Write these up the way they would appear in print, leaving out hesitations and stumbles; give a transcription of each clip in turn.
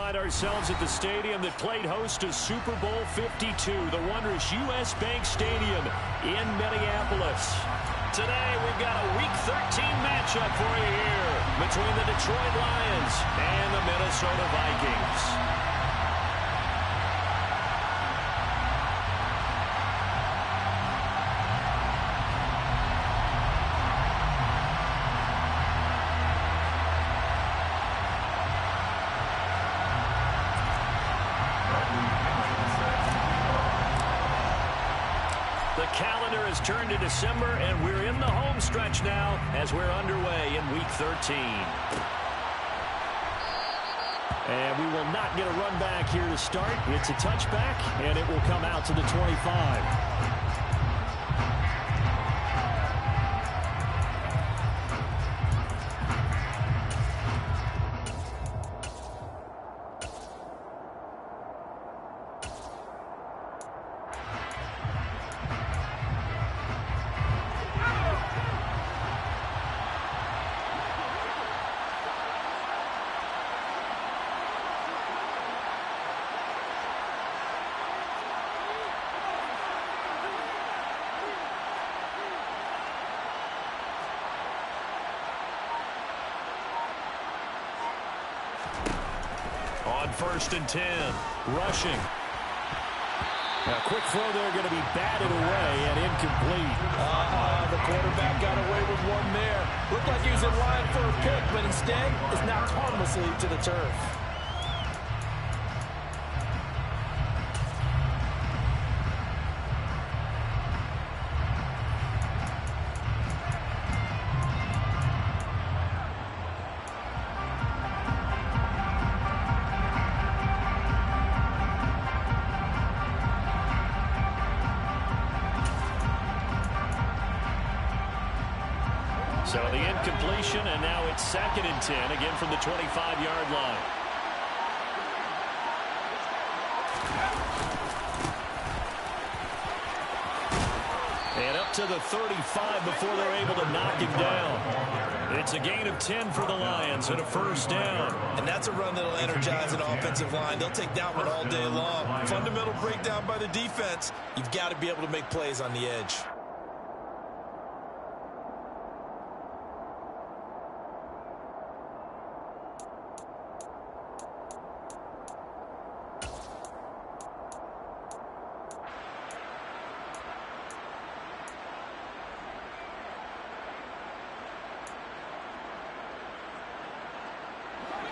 find ourselves at the stadium that played host to Super Bowl 52, the wondrous U.S. Bank Stadium in Minneapolis. Today, we've got a Week 13 matchup for you here between the Detroit Lions and the Minnesota Vikings. Calendar has turned to December, and we're in the home stretch now as we're underway in Week 13. And we will not get a run back here to start. It's a touchback, and it will come out to the 25. On 1st and 10, rushing. A quick throw there, going to be batted away and incomplete. The quarterback got away with one there. Looked like he was in line for a pick, but instead is knocked harmlessly to the turf. So the incompletion, and now it's 2nd and 10, again from the 25-yard line. And up to the 35 before they're able to knock him down. It's a gain of 10 for the Lions and a 1st down. And that's a run that'll energize an offensive line. They'll take that one all day long. Fundamental breakdown by the defense. You've got to be able to make plays on the edge.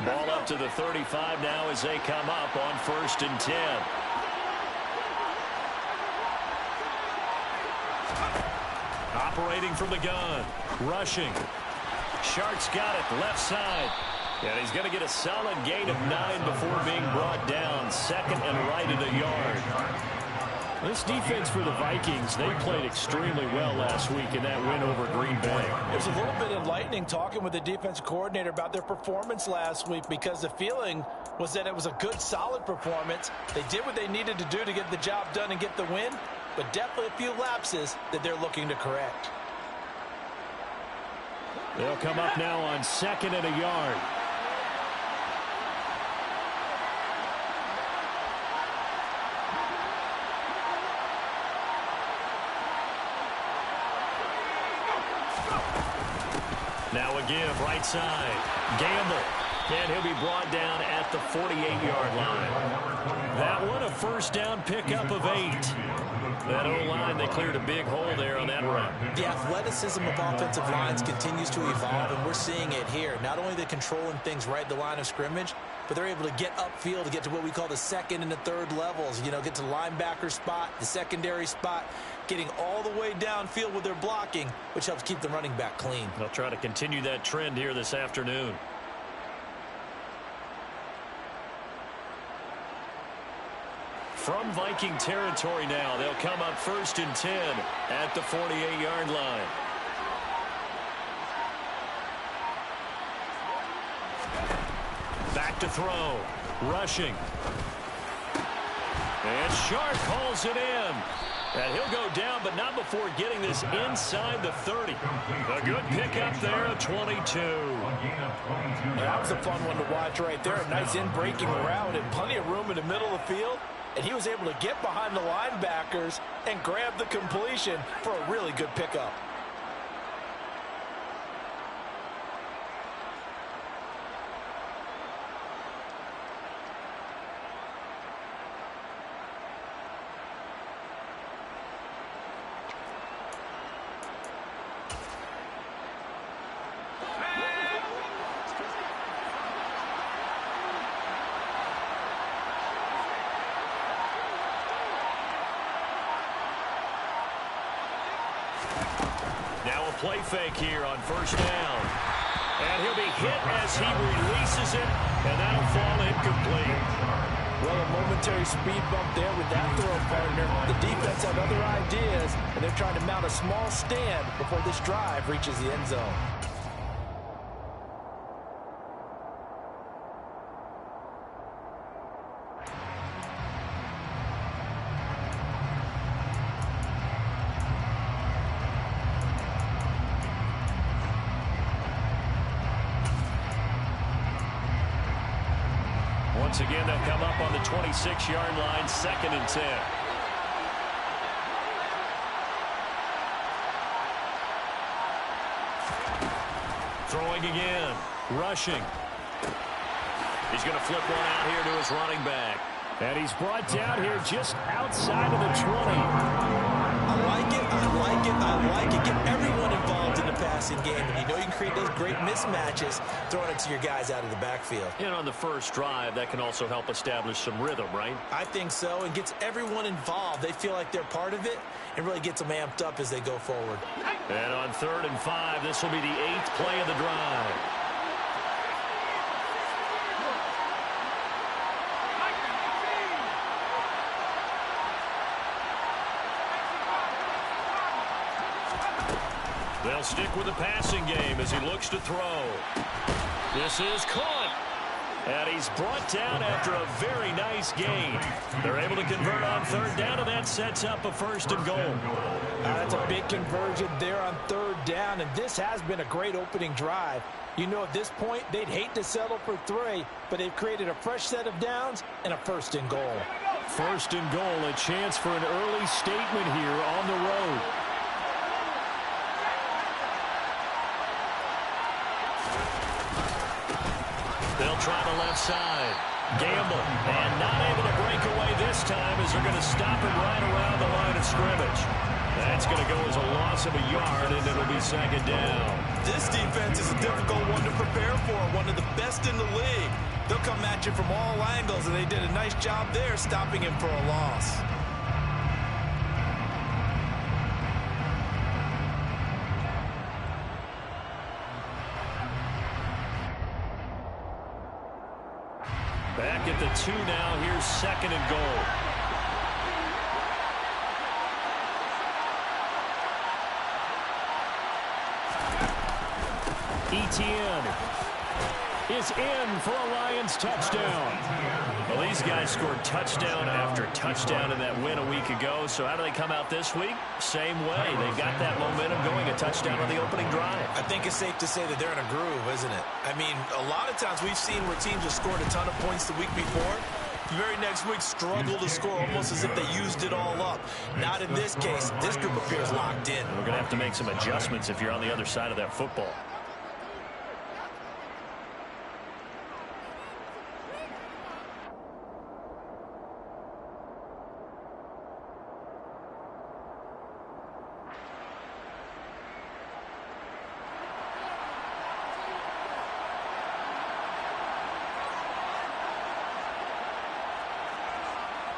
Ball up to the 35 now as they come up on 1st and 10. Operating from the gun. Rushing. Shark's got it left side. And he's going to get a solid gain of 9 before being brought down. 2nd and right at a yard. This defense for the Vikings, they played extremely well last week in that win over Green Bay. It was a little bit enlightening talking with the defense coordinator about their performance last week, because the feeling was that it was a good, solid performance. They did what they needed to do to get the job done and get the win, but definitely a few lapses that they're looking to correct. They'll come up now on 2nd and a yard. Now a give, right side. Gamble. And he'll be brought down at the 48-yard line. That one, a 1st down pickup of 8. That O-line, they cleared a big hole there on that run. The athleticism of offensive lines continues to evolve, and we're seeing it here. Not only are they controlling things right at the line of scrimmage, but they're able to get upfield to get to what we call the 2nd and the 3rd levels. You know, get to the linebacker spot, the secondary spot, getting all the way downfield with their blocking, which helps keep the running back clean. They'll try to continue that trend here this afternoon. From Viking territory now, they'll come up 1st and 10 at the 48-yard line. Back to throw. Rushing. And Shark hauls it in. And he'll go down, but not before getting this inside the 30. A good pickup there at 22. And that was a fun one to watch right there. A nice in-breaking route and plenty of room in the middle of the field. And he was able to get behind the linebackers and grab the completion for a really good pickup. Now a play fake here on first down. And he'll be hit as he releases it, and that'll fall incomplete. Well, a momentary speed bump there with that throw, partner. The defense had other ideas, and they're trying to mount a small stand before this drive reaches the end zone. Once again, they'll come up on the 26-yard line, 2nd and 10. Throwing again, rushing. He's going to flip one out here to his running back. And he's brought down here just outside of the 20. I like it, I like it, I like it. Get everyone involved in the passing game. And you know you can create those great mismatches throwing it to your guys out of the backfield. And on the first drive, that can also help establish some rhythm, right? I think so, and gets everyone involved. They feel like they're part of it and really gets them amped up as they go forward. And on 3rd and 5, this will be the 8th play of the drive. They'll stick with the passing game as he looks to throw. This is caught. And he's brought down after a very nice gain. They're able to convert on 3rd down, and that sets up a 1st and goal. That's a big conversion there on 3rd down, and this has been a great opening drive. You know, at this point, they'd hate to settle for 3, but they've created a fresh set of downs and a 1st and goal. 1st and goal, a chance for an early statement here on the road. They'll try the left side. Gamble, and not able to break away this time as they're going to stop him right around the line of scrimmage. That's going to go as a loss of a yard, and it'll be 2nd down. This defense is a difficult one to prepare for, one of the best in the league. They'll come at you from all angles, and they did a nice job there stopping him for a loss. Back at the 2 now. Here's 2nd and goal. Etienne is in for a Lions touchdown. Well, these guys scored touchdown after touchdown in that win a week ago. So how do they come out this week? Same way. They got that momentum going, a touchdown on the opening drive. I think it's safe to say that they're in a groove, isn't it? I mean, a lot of times we've seen where teams have scored a ton of points the week before. The very next week struggle to score almost as if they used it all up. Not in this case. This group appears locked in. We're going to have to make some adjustments if you're on the other side of that football.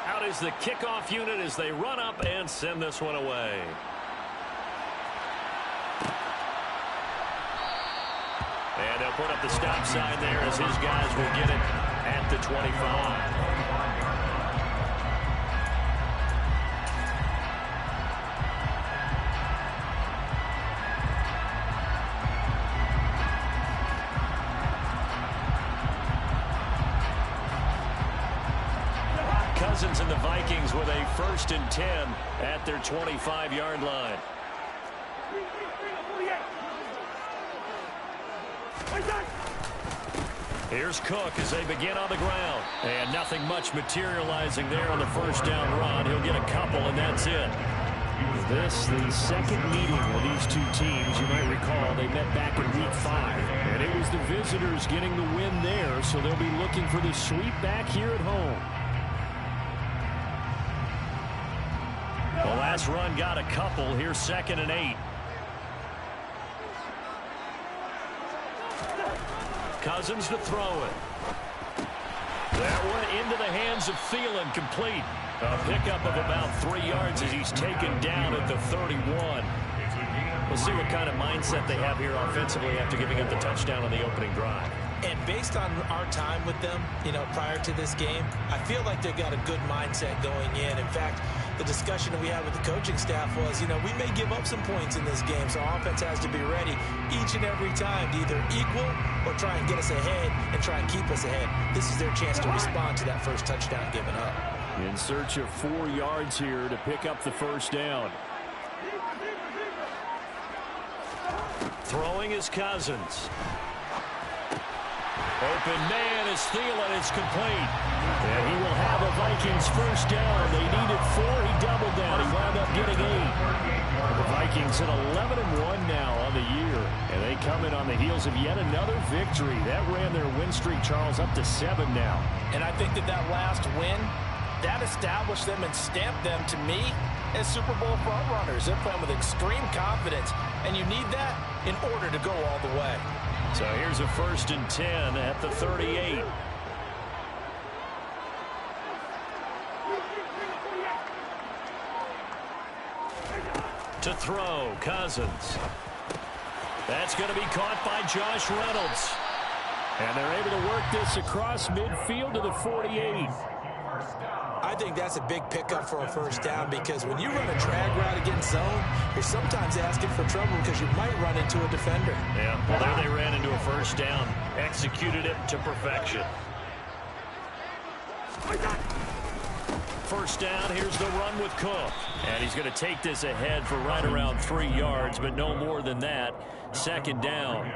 Out is the kickoff unit as they run up and send this one away. And they'll put up the stop sign there as his guys will get it at the 25. Cousins and the Vikings with a 1st and 10 at their 25-yard line. Here's Cook as they begin on the ground. And nothing much materializing there on the 1st down run. He'll get a couple, and that's it. This, the second meeting of these two teams. You might recall they met back in Week 5. And it was the visitors getting the win there, so they'll be looking for the sweep back here at home. The last run got a couple. Here's 2nd and 8. Cousins to throw it. That went into the hands of Thielen, complete. A pickup of about 3 yards as he's taken down at the 31. We'll see what kind of mindset they have here offensively after giving up the touchdown on the opening drive. And based on our time with them, prior to this game, I feel like they've got a good mindset going in. In fact, the discussion that we had with the coaching staff was, we may give up some points in this game, so our offense has to be ready each and every time to either equal or try and get us ahead and try and keep us ahead. This is their chance to respond to that first touchdown given up. In search of 4 yards here to pick up the 1st down. Throwing is Cousins. Open man is Thielen. It's complete. And he will have a Vikings 1st down. They needed 4. He doubled down. He wound up getting 8. The Vikings at 11-1 now on the year. And they come in on the heels of yet another victory. That ran their win streak, Charles, up to 7 now. And I think that last win, that established them and stamped them, to me, as Super Bowl frontrunners. They're playing with extreme confidence, and you need that in order to go all the way. So here's a 1st and 10 at the 38. To throw, Cousins. That's going to be caught by Josh Reynolds. And they're able to work this across midfield to the 48. I think that's a big pickup for a 1st down, because when you run a drag route against zone, you're sometimes asking for trouble because you might run into a defender. Yeah, well, there they ran into a 1st down. Executed it to perfection. 1st down, here's the run with Cook. And he's going to take this ahead for right around 3 yards, but no more than that. 2nd down.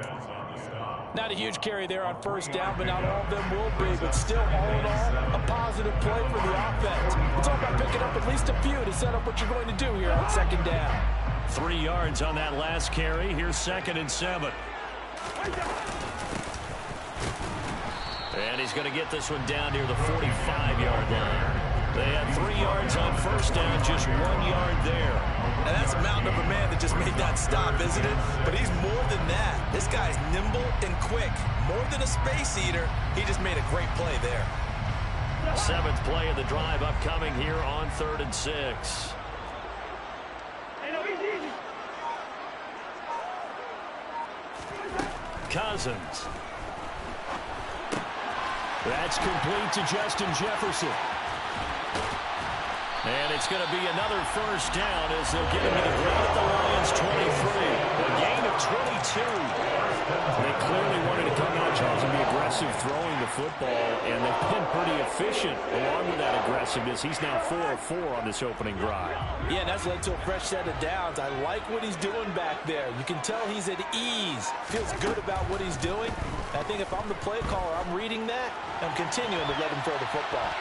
Not a huge carry there on 1st down, but not all of them will be. But still, all in all, a positive play for the offense. It's all about picking up at least a few to set up what you're going to do here on 2nd down. 3 yards on that last carry. Here's 2nd and 7. And he's going to get this one down near the 45-yard line. They had 3 yards on 1st down, just 1 yard there. And that's a mountain of a man that just made that stop, isn't it? But he's more than that. This guy's nimble and quick. More than a space eater, he just made a great play there. 7th play of the drive upcoming here on 3rd and 6. Cousins. That's complete to Justin Jefferson. And it's going to be another 1st down as they'll get him to the ground at the Lions' 23. A gain of 22. They clearly wanted to come out, Charles, and be aggressive throwing the football, and they've been pretty efficient along with that aggressiveness. He's now 4 of 4 on this opening drive. Yeah, and that's led to a fresh set of downs. I like what he's doing back there. You can tell he's at ease. Feels good about what he's doing. I think if I'm the play caller, I'm reading that. I'm continuing to let him throw the football.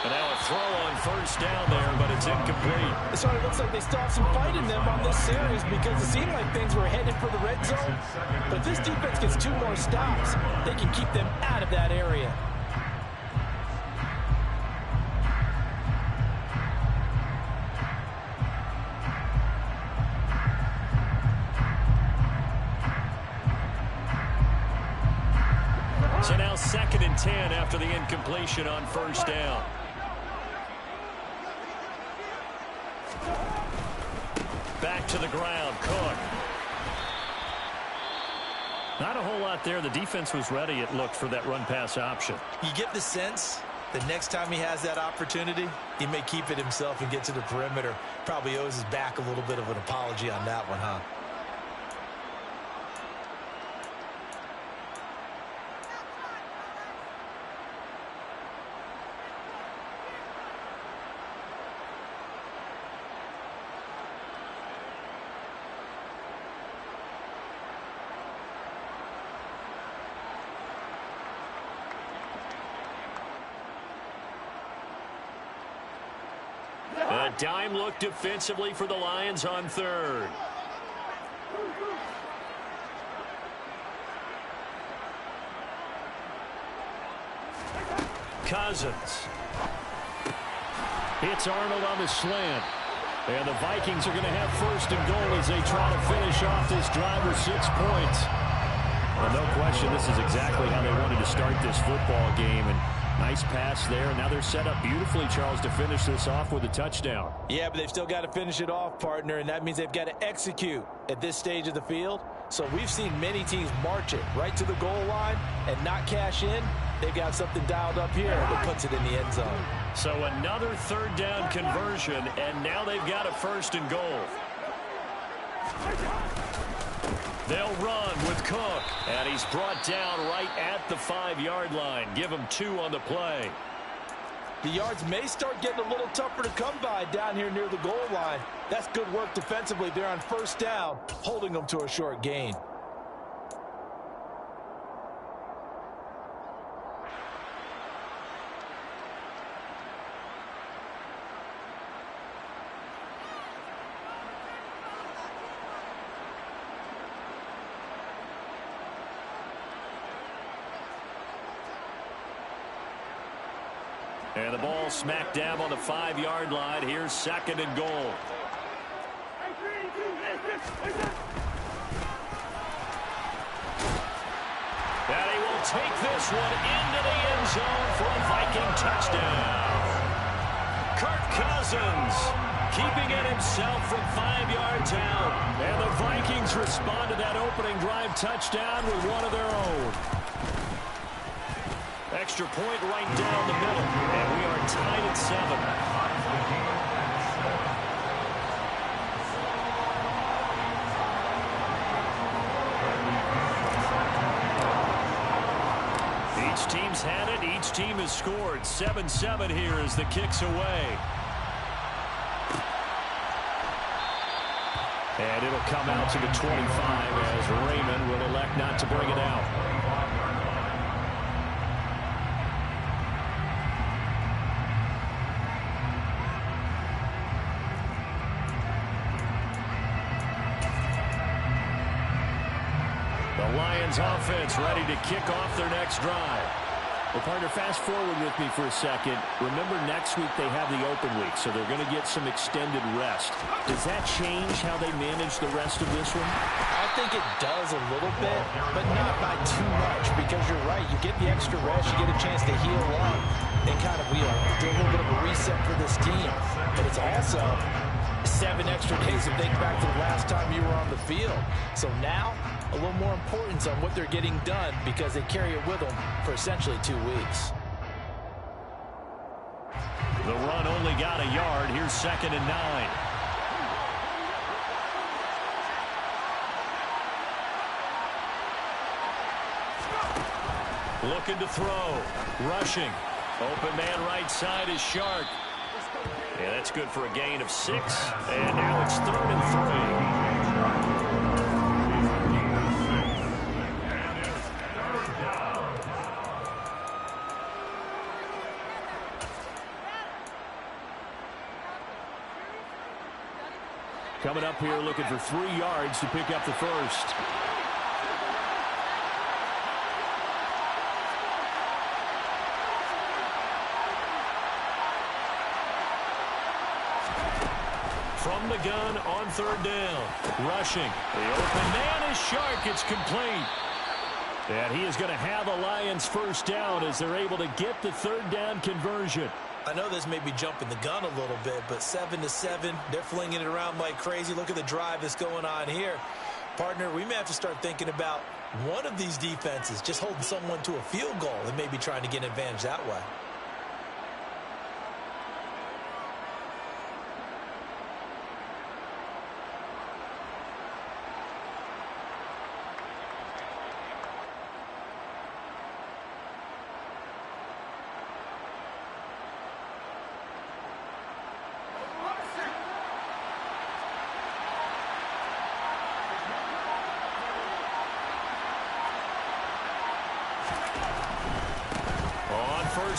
And now a throw on 1st down there, but it's incomplete. It sort of looks like they still have some fight in them on this series, because it seemed like things were headed for the red zone. But if this defense gets 2 more stops, they can keep them out of that area. So now 2nd and 10 after the incompletion on 1st down. Back to the ground, Cook. Not a whole lot there. The defense was ready, it looked, for that run-pass option. You get the sense that next time he has that opportunity, he may keep it himself and get to the perimeter. Probably owes his back a little bit of an apology on that one, huh? dime look defensively for the Lions on third. Cousins. Hits Arnold on the slant. And the Vikings are going to have first and goal as they try to finish off this drive with 6 points. Well, no question, this is exactly how they wanted to start this football game. And nice pass there. And now they're set up beautifully, Charles, to finish this off with a touchdown. Yeah, but they've still got to finish it off, partner, and that means they've got to execute at this stage of the field. So we've seen many teams march it right to the goal line and not cash in. They've got something dialed up here that puts it in the end zone. So another third down conversion, and now they've got a first and goal. They'll run with Cook, and he's brought down right at the 5-yard line. Give him 2 on the play. The yards may start getting a little tougher to come by down here near the goal line. That's good work defensively there on first down, holding them to a short gain. And the ball smack dab on the 5-yard line. Here's second and goal. And he will take this one into the end zone for a Viking touchdown. Kirk Cousins keeping it himself from 5 yards out. And the Vikings respond to that opening drive touchdown with one of their own. Extra point right down the middle, and we are tied at 7. Each team's had it. Each team has scored. 7-7 here as the kick's away. And it'll come out to the 25 as Raymond will elect not to bring it out. Lions offense ready to kick off their next drive. Well, partner, fast forward with me for a second. Remember, next week they have the open week, so they're going to get some extended rest. Does that change how they manage the rest of this one? I think it does a little bit, but not by too much, because you're right. You get the extra rest, you get a chance to heal up and kind of do a little bit of a reset for this team. But it's also 7 extra days to think back to the last time you were on the field. So now, a little more importance on what they're getting done because they carry it with them for essentially 2 weeks. The run only got a yard. Here's second and 9. Looking to throw. Rushing. Open man right side is Shark. Yeah, that's good for a gain of 6. And now it's 3rd and 3. Coming up here looking for 3 yards to pick up the first. From the gun on 3rd down. Rushing. The open man is Shark. It's complete. And he is going to have a Lions first down as they're able to get the 3rd down conversion. I know this may be jumping the gun a little bit, but 7-7, they're flinging it around like crazy. Look at the drive that's going on here. Partner, we may have to start thinking about one of these defenses just holding someone to a field goal and maybe trying to get an advantage that way.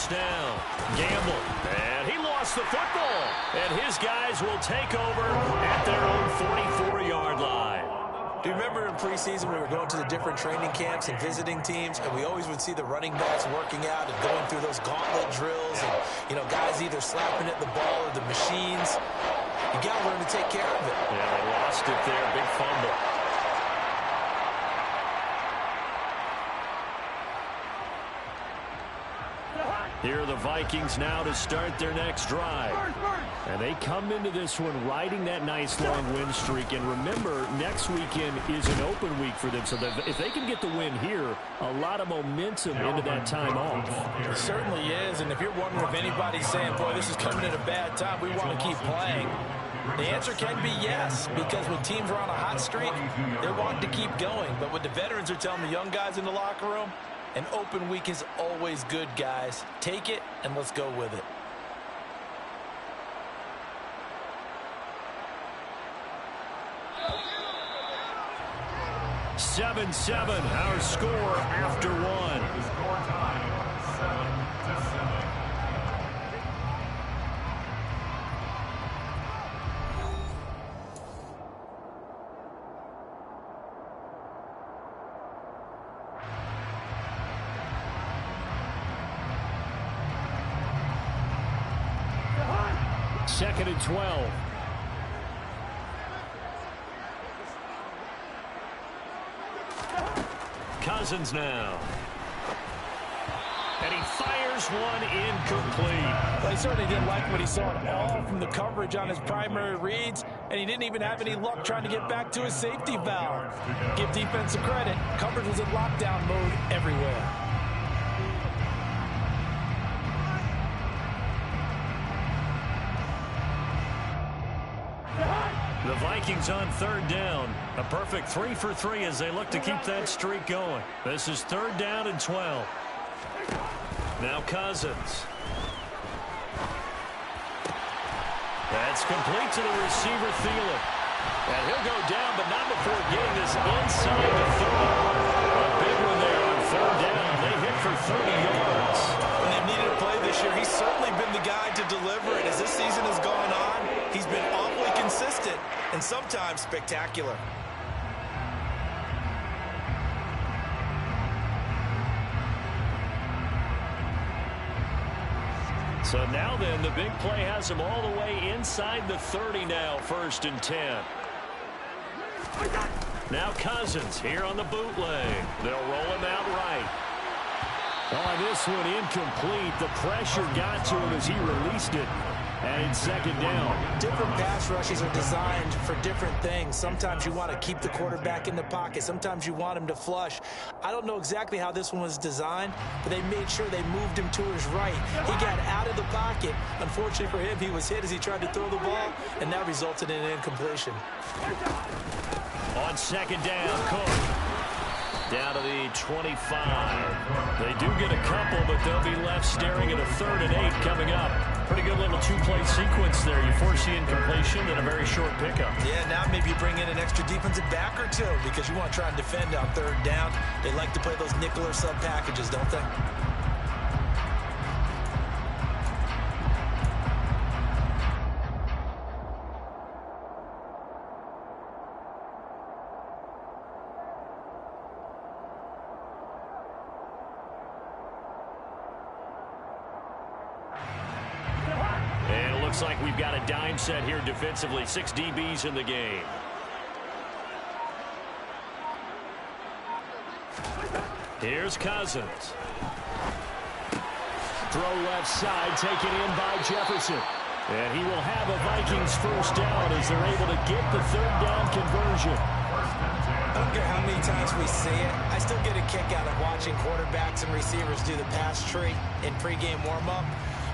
Down. Gamble. And he lost the football. And his guys will take over at their own 44-yard line. Do you remember in preseason we were going to the different training camps and visiting teams, and we always would see the running backs working out and going through those gauntlet drills, and, you know, guys either slapping at the ball or the machines. You got to learn to take care of it. Yeah, they lost it there. Big fumble. Here are the Vikings now to start their next drive. And they come into this one riding that nice long win streak. And remember, next weekend is an open week for them. So that if they can get the win here, a lot of momentum into that time off. It certainly is. And if you're wondering if anybody's saying, boy, this is coming at a bad time, we want to keep playing, the answer can be yes, because when teams are on a hot streak, they're wanting to keep going. But what the veterans are telling the young guys in the locker room, an open week is always good, guys. Take it, and let's go with it. Seven, our score after one. Second and 12. Cousins now. And he fires one incomplete. Well, he certainly didn't like what he saw at all from the coverage on his primary reads, and he didn't even have any luck trying to get back to his safety valve. Give defense a credit. Coverage was in lockdown mode everywhere. The Vikings on third down. A perfect 3 for 3 as they look to keep that streak going. This is third down and 12. Now Cousins. That's complete to the receiver, Thielen. And he'll go down, but not before getting this inside the 30. A big one there on third down. They hit for 30 yards. When they've needed a play this year, he's certainly been the guy to deliver it. As this season has gone on, he's been awfully consistent and sometimes spectacular. So now then, the big play has him all the way inside the 30 now, 1st and 10. Now Cousins here on the bootleg. They'll roll him out right. Oh, this one incomplete. The pressure got to him as he released it. And in second down. Different pass rushes are designed for different things. Sometimes you want to keep the quarterback in the pocket. Sometimes you want him to flush. I don't know exactly how this one was designed, but they made sure they moved him to his right. He got out of the pocket. Unfortunately for him, he was hit as he tried to throw the ball, and that resulted in an incompletion. On second down, Cook. Down to the 25. They do get a couple, but they'll be left staring at a 3rd and 8 coming up. Pretty good little two-play sequence there. You force the incompletion and a very short pickup. Yeah, now maybe you bring in an extra defensive back or two because you want to try and defend on third down. They like to play those nickel or sub packages, don't they? Looks like we've got a dime set here defensively. 6 DBs in the game. Here's Cousins. Throw left side, taken in by Jefferson. And he will have a Vikings first down as they're able to get the 3rd down conversion. I don't care how many times we see it. I still get a kick out of watching quarterbacks and receivers do the pass tree in pregame warm-up.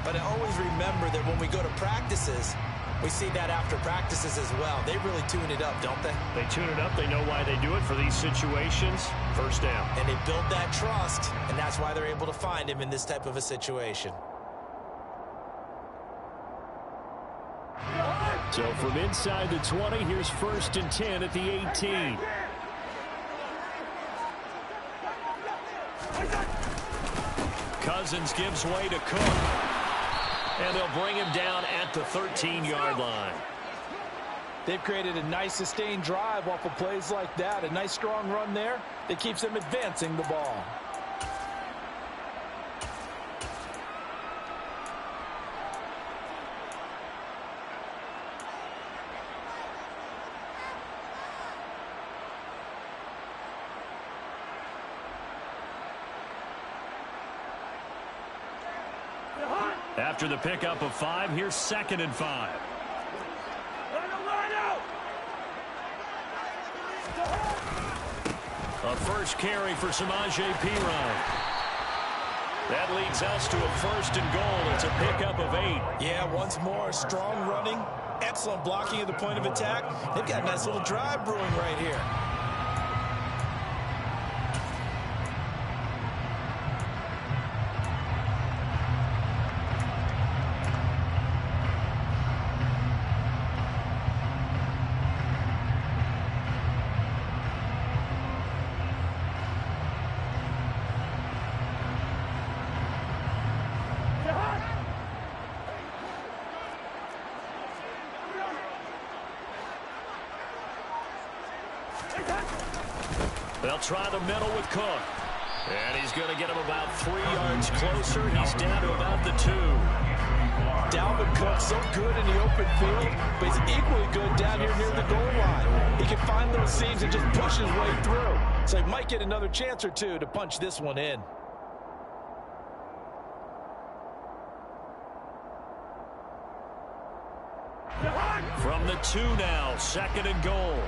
But I always remember that when we go to practices, we see that after practices as well. They really tune it up, don't they? They tune it up. They know why they do it for these situations. First down. And they build that trust, and that's why they're able to find him in this type of a situation. So from inside the 20, here's 1st and 10 at the 18. Cousins gives way to Cook. And they'll bring him down at the 13-yard line. They've created a nice sustained drive off of plays like that. A nice strong run there that keeps them advancing the ball. After the pickup of 5, here's 2nd and 5. A first carry for Samaje Perine. That leads us to a 1st and goal. It's a pickup of 8. Yeah, once more, strong running, excellent blocking at the point of attack. They've got a nice little drive brewing right here. They'll try the middle with Cook. And he's going to get him about 3 yards closer. He's down to about the 2. Dalvin Cook, so good in the open field, but he's equally good down here near the goal line. He can find those seams and just push his way through. So he might get another chance or two to punch this one in. From the 2 now, 2nd and goal.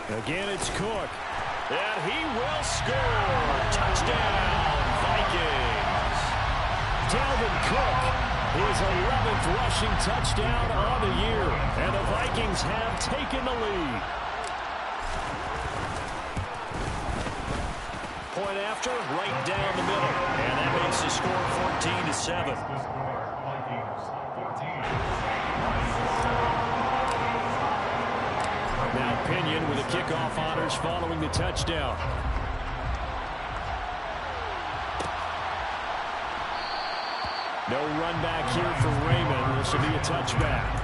Again, it's Cook. And he will score. Touchdown, Vikings. Dalvin Cook, his 11th rushing touchdown on the year. And the Vikings have taken the lead. Point after, right down the middle. And that makes the score 14-7. Now Pinion with the kickoff honors following the touchdown. No run back here for Raymond. This will be a touchback.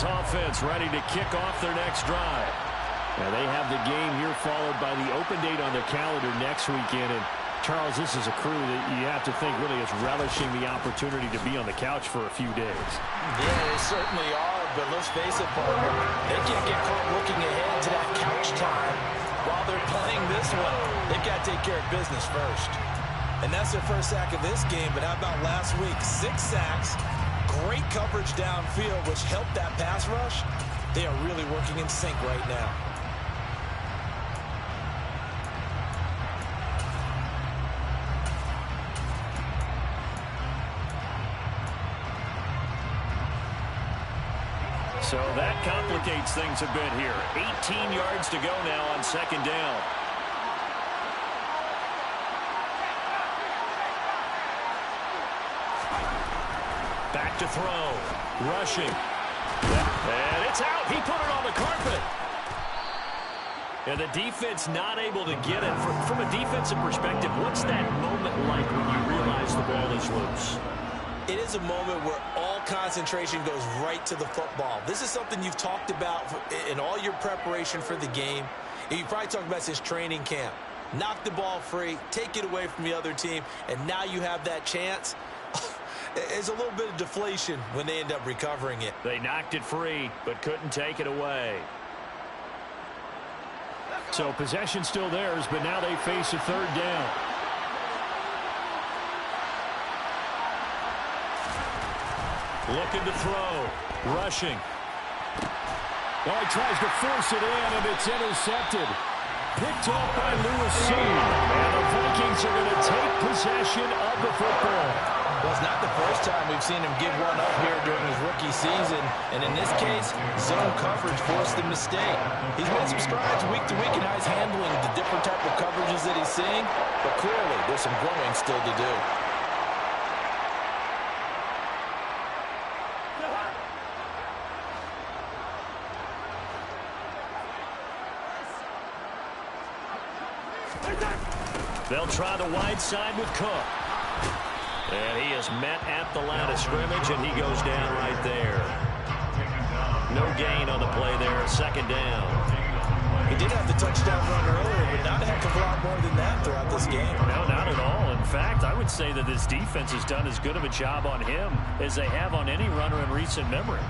Offense ready to kick off their next drive. Now they have the game here followed by the open date on their calendar next weekend. And Charles, this is a crew that you have to think really is relishing the opportunity to be on the couch for a few days. Yeah, they certainly are, but let's face it, partner, they can't get caught looking ahead to that couch time while they're playing this one. They've got to take care of business first. And that's their first sack of this game, but how about last week? 6 sacks. Great coverage downfield, which helped that pass rush. They are really working in sync right now. So that complicates things a bit here. 18 yards to go now on 2nd down. Back to throw. Rushing. And it's out. He put it on the carpet. And the defense not able to get it. From a defensive perspective, what's that moment like when you realize the ball is loose? It is a moment where all concentration goes right to the football. This is something you've talked about in all your preparation for the game. And you probably talked about since training camp. Knock the ball free, take it away from the other team, and now you have that chance. There's a little bit of deflation when they end up recovering it. They knocked it free, but couldn't take it away. So possession still theirs, but now they face a 3rd down. Looking to throw. Rushing. Oh, he tries to force it in, and it's intercepted. Picked off by Lewis Sue. And the Vikings are going to take possession of the football. Well, it's not the first time we've seen him give one up here during his rookie season. And in this case, zone coverage forced him to stay. He's made some strides week to week in how he's handling the different type of coverages that he's seeing. But clearly, there's some growing still to do. They'll try the wide side with Cook. And he is met at the line of scrimmage, and he goes down right there. No gain on the play there, second down. He did have the touchdown run earlier, but not a heck of a lot more than that throughout this game. No, not at all. In fact, I would say that this defense has done as good of a job on him as they have on any runner in recent memory.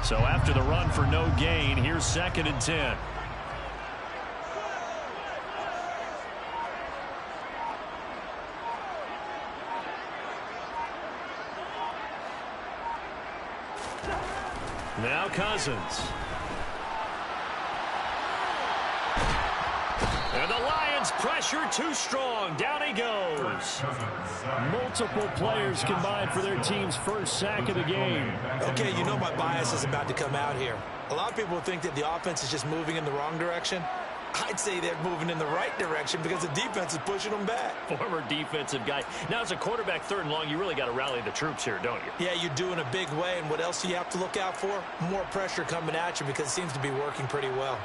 So after the run for no gain, here's 2nd and 10. Now Cousins. And the Lions pressure too strong. Down he goes. Multiple players combined for their team's first sack of the game. Okay, you know my bias is about to come out here. A lot of people think that the offense is just moving in the wrong direction. I'd say they're moving in the right direction because the defense is pushing them back. Former defensive guy. Now, as a quarterback 3rd and long, you really got to rally the troops here, don't you? Yeah, you do in a big way. And what else do you have to look out for? More pressure coming at you because it seems to be working pretty well.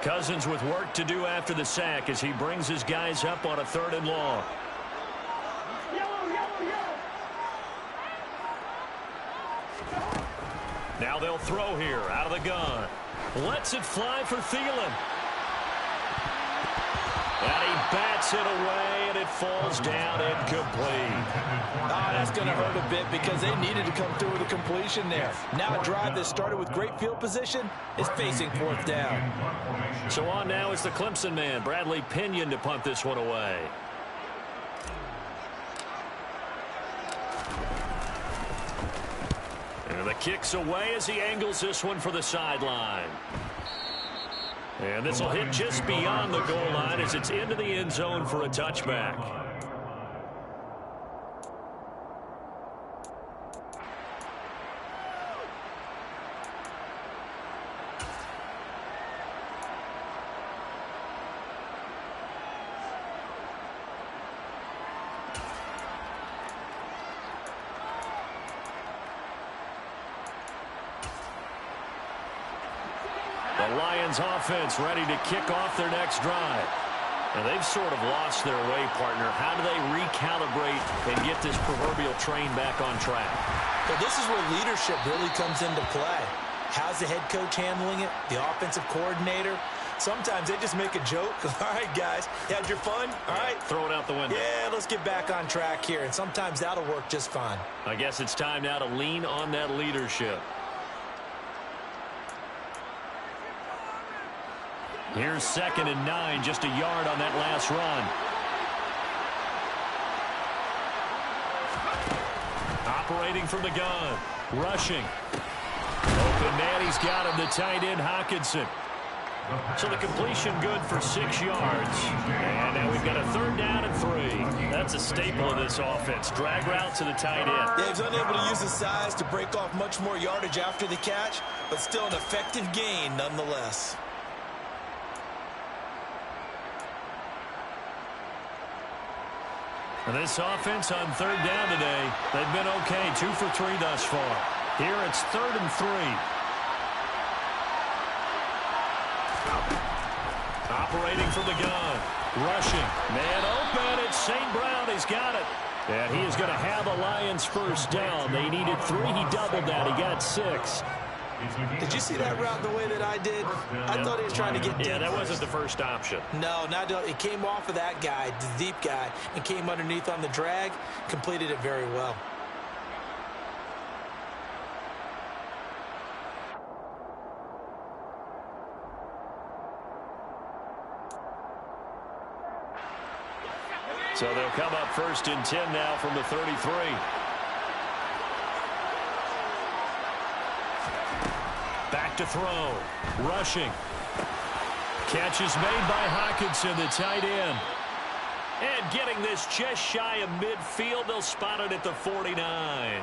Cousins with work to do after the sack as he brings his guys up on a 3rd and long. Now they'll throw here out of the gun. Lets it fly for Thielen. And he bats it away, and it falls down incomplete. Oh, that's going to hurt a bit because they needed to come through with a completion there. Now a drive that started with great field position is facing 4th down. So on now is the Clemson man, Bradley Pinion, to punt this one away. And the kick's away as he angles this one for the sideline. And this will hit just beyond the goal line as it's into the end zone for a touchback. The Lions offense ready to kick off their next drive. And they've sort of lost their way, partner. How do they recalibrate and get this proverbial train back on track? Well, this is where leadership really comes into play. How's the head coach handling it? The offensive coordinator? Sometimes they just make a joke. All right, guys, you had your fun? All right. Throw it out the window. Yeah, let's get back on track here. And sometimes that'll work just fine. I guess it's time now to lean on that leadership. Here's 2nd and 9, just a yard on that last run. Operating from the gun. Rushing. Open man, he's got him, the tight end, Hockenson. So the completion good for 6 yards. And now we've got a 3rd down and 3. That's a staple of this offense. Drag route to the tight end. Yeah, he's unable to use his size to break off much more yardage after the catch, but still an effective gain nonetheless. And this offense on 3rd down today, they've been okay. 2 for 3 thus far. Here it's 3rd and 3. Operating from the gun. Rushing. Man open. It's St. Brown. He's got it. And he is going to have a Lions first down. They needed 3. He doubled that. He got 6. Did you see that route the way that I did? I thought he was trying to get deep. Yeah, that wasn't the first option. No, it came off of that guy, the deep guy, and came underneath on the drag, completed it very well. So they'll come up 1st and 10 now from the 33. Back to throw. Rushing. Catch is made by Hockenson, the tight end. And getting this just shy of midfield, they'll spot it at the 49.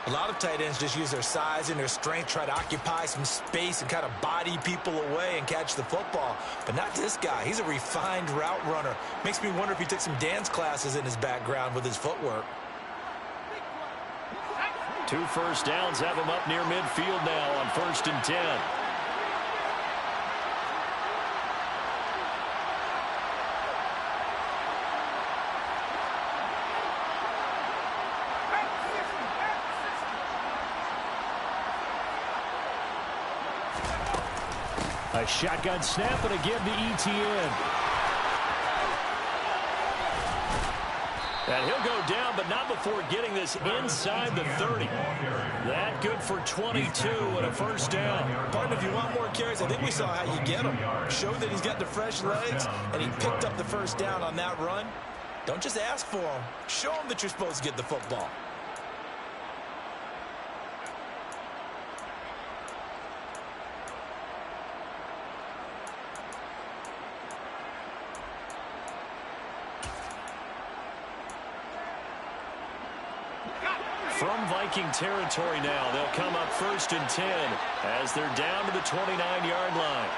A lot of tight ends just use their size and their strength, try to occupy some space and kind of body people away and catch the football. But not this guy. He's a refined route runner. Makes me wonder if he took some dance classes in his background with his footwork. 2 first downs have him up near midfield now on 1st and 10. A shotgun snap, and again to ETN. And he'll go down, but not before getting this inside the 30. That good for 22 and a first down. Partner, if you want more carries, I think we saw how you get him. Showed that he's got the fresh legs, and he picked up the first down on that run. Don't just ask for him. Show him that you're supposed to get the football. From Viking territory now, they'll come up 1st and 10 as they're down to the 29-yard line.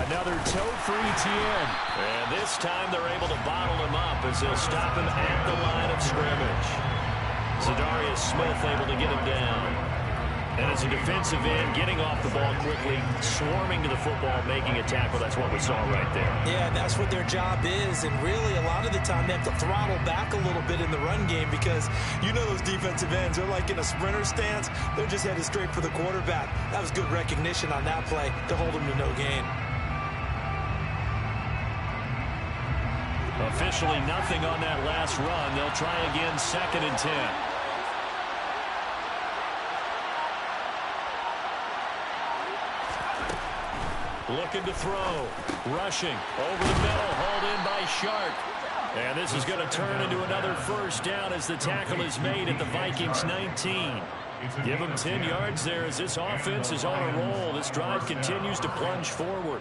Another toe for ETN. And this time they're able to bottle him up as they'll stop him at the line of scrimmage. Za'Darius Smith able to get him down. And as a defensive end, getting off the ball quickly, swarming to the football, making a tackle. That's what we saw right there. Yeah, that's what their job is. And really, a lot of the time, they have to throttle back a little bit in the run game because you know those defensive ends, they're like in a sprinter stance. They're just headed straight for the quarterback. That was good recognition on that play to hold them to no gain. Officially nothing on that last run. They'll try again 2nd and 10. Looking to throw. Rushing. Over the middle. Hauled in by Sharp. And this is going to turn into another first down as the tackle is made at the Vikings 19. Give them 10 yards there as this offense is on a roll. This drive continues to plunge forward.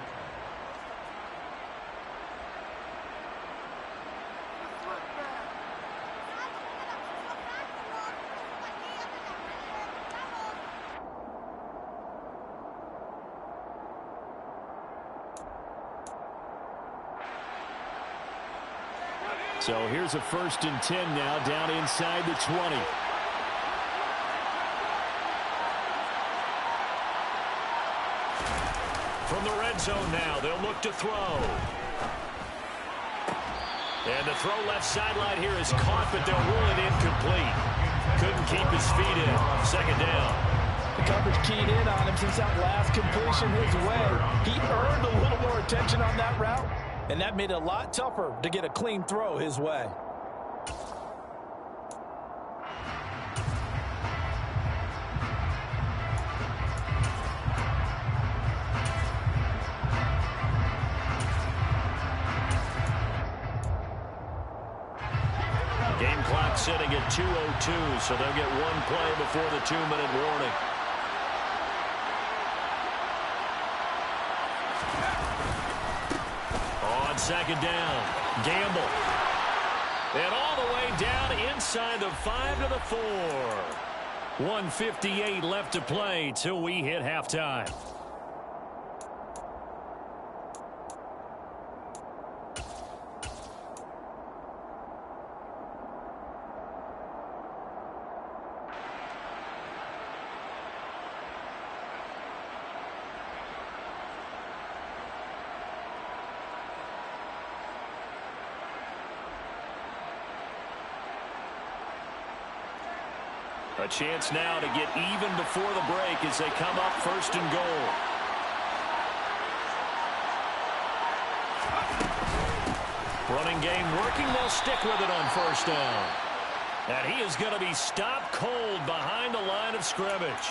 So here's a 1st and 10 now down inside the 20. From the red zone now, they'll look to throw. And the throw left sideline here is caught, but they'll rule it incomplete. Couldn't keep his feet in. 2nd down. The coverage keyed in on him since that last completion his way. He earned a little more attention on that route, and that made it a lot tougher to get a clean throw his way. Game clock sitting at 2:02, so they'll get one play before the 2-minute warning. On 2nd down, Gamble. And all the way down inside the 5 to the 4. 1:58 left to play till we hit halftime. A chance now to get even before the break as they come up 1st and goal. Running game working. They'll stick with it on 1st down. And he is going to be stopped cold behind the line of scrimmage.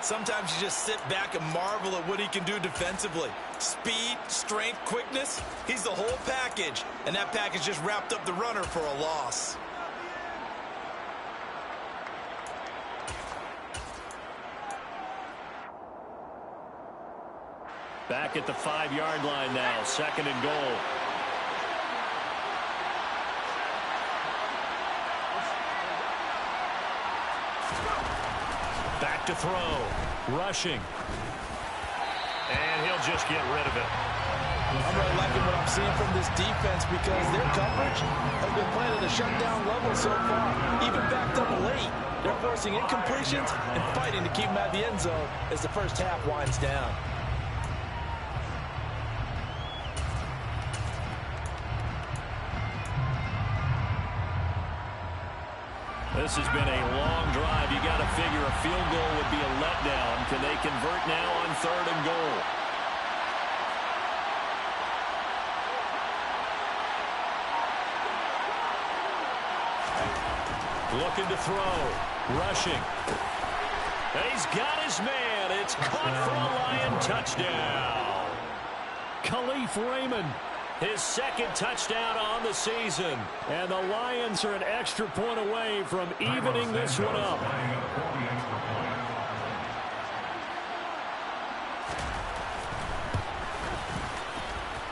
Sometimes you just sit back and marvel at what he can do defensively. Speed, strength, quickness, he's the whole package. And that package just wrapped up the runner for a loss. Back at the 5-yard line now, 2nd and goal. Back to throw, rushing. And he'll just get rid of it. I'm really liking what I'm seeing from this defense because their coverage has been playing at a shutdown level so far. Even backed up late, they're forcing incompletions and fighting to keep them out of the end zone as the first half winds down. This has been a long drive. You got to figure a field goal would be a letdown. Can they convert now on 3rd and goal? Looking to throw. Rushing. And he's got his man. It's caught for a Lion touchdown. Khalif Raymond. His 2nd touchdown on the season. And the Lions are an extra point away from evening this one up.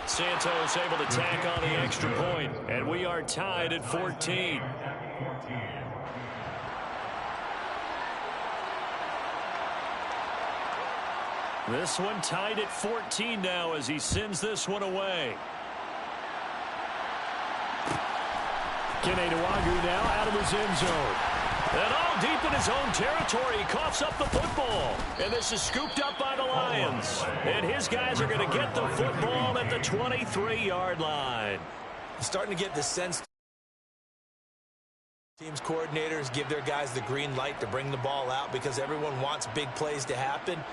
Santos able to tack on the extra point. And we are tied at 14. This one tied at 14 now as he sends this one away. Keneduagu now out of his end zone. And all deep in his own territory, he coughs up the football. And this is scooped up by the Lions. And his guys are going to get the football at the 23-yard line. Starting to get the sense teams coordinators give their guys the green light to bring the ball out because everyone wants big plays to happen.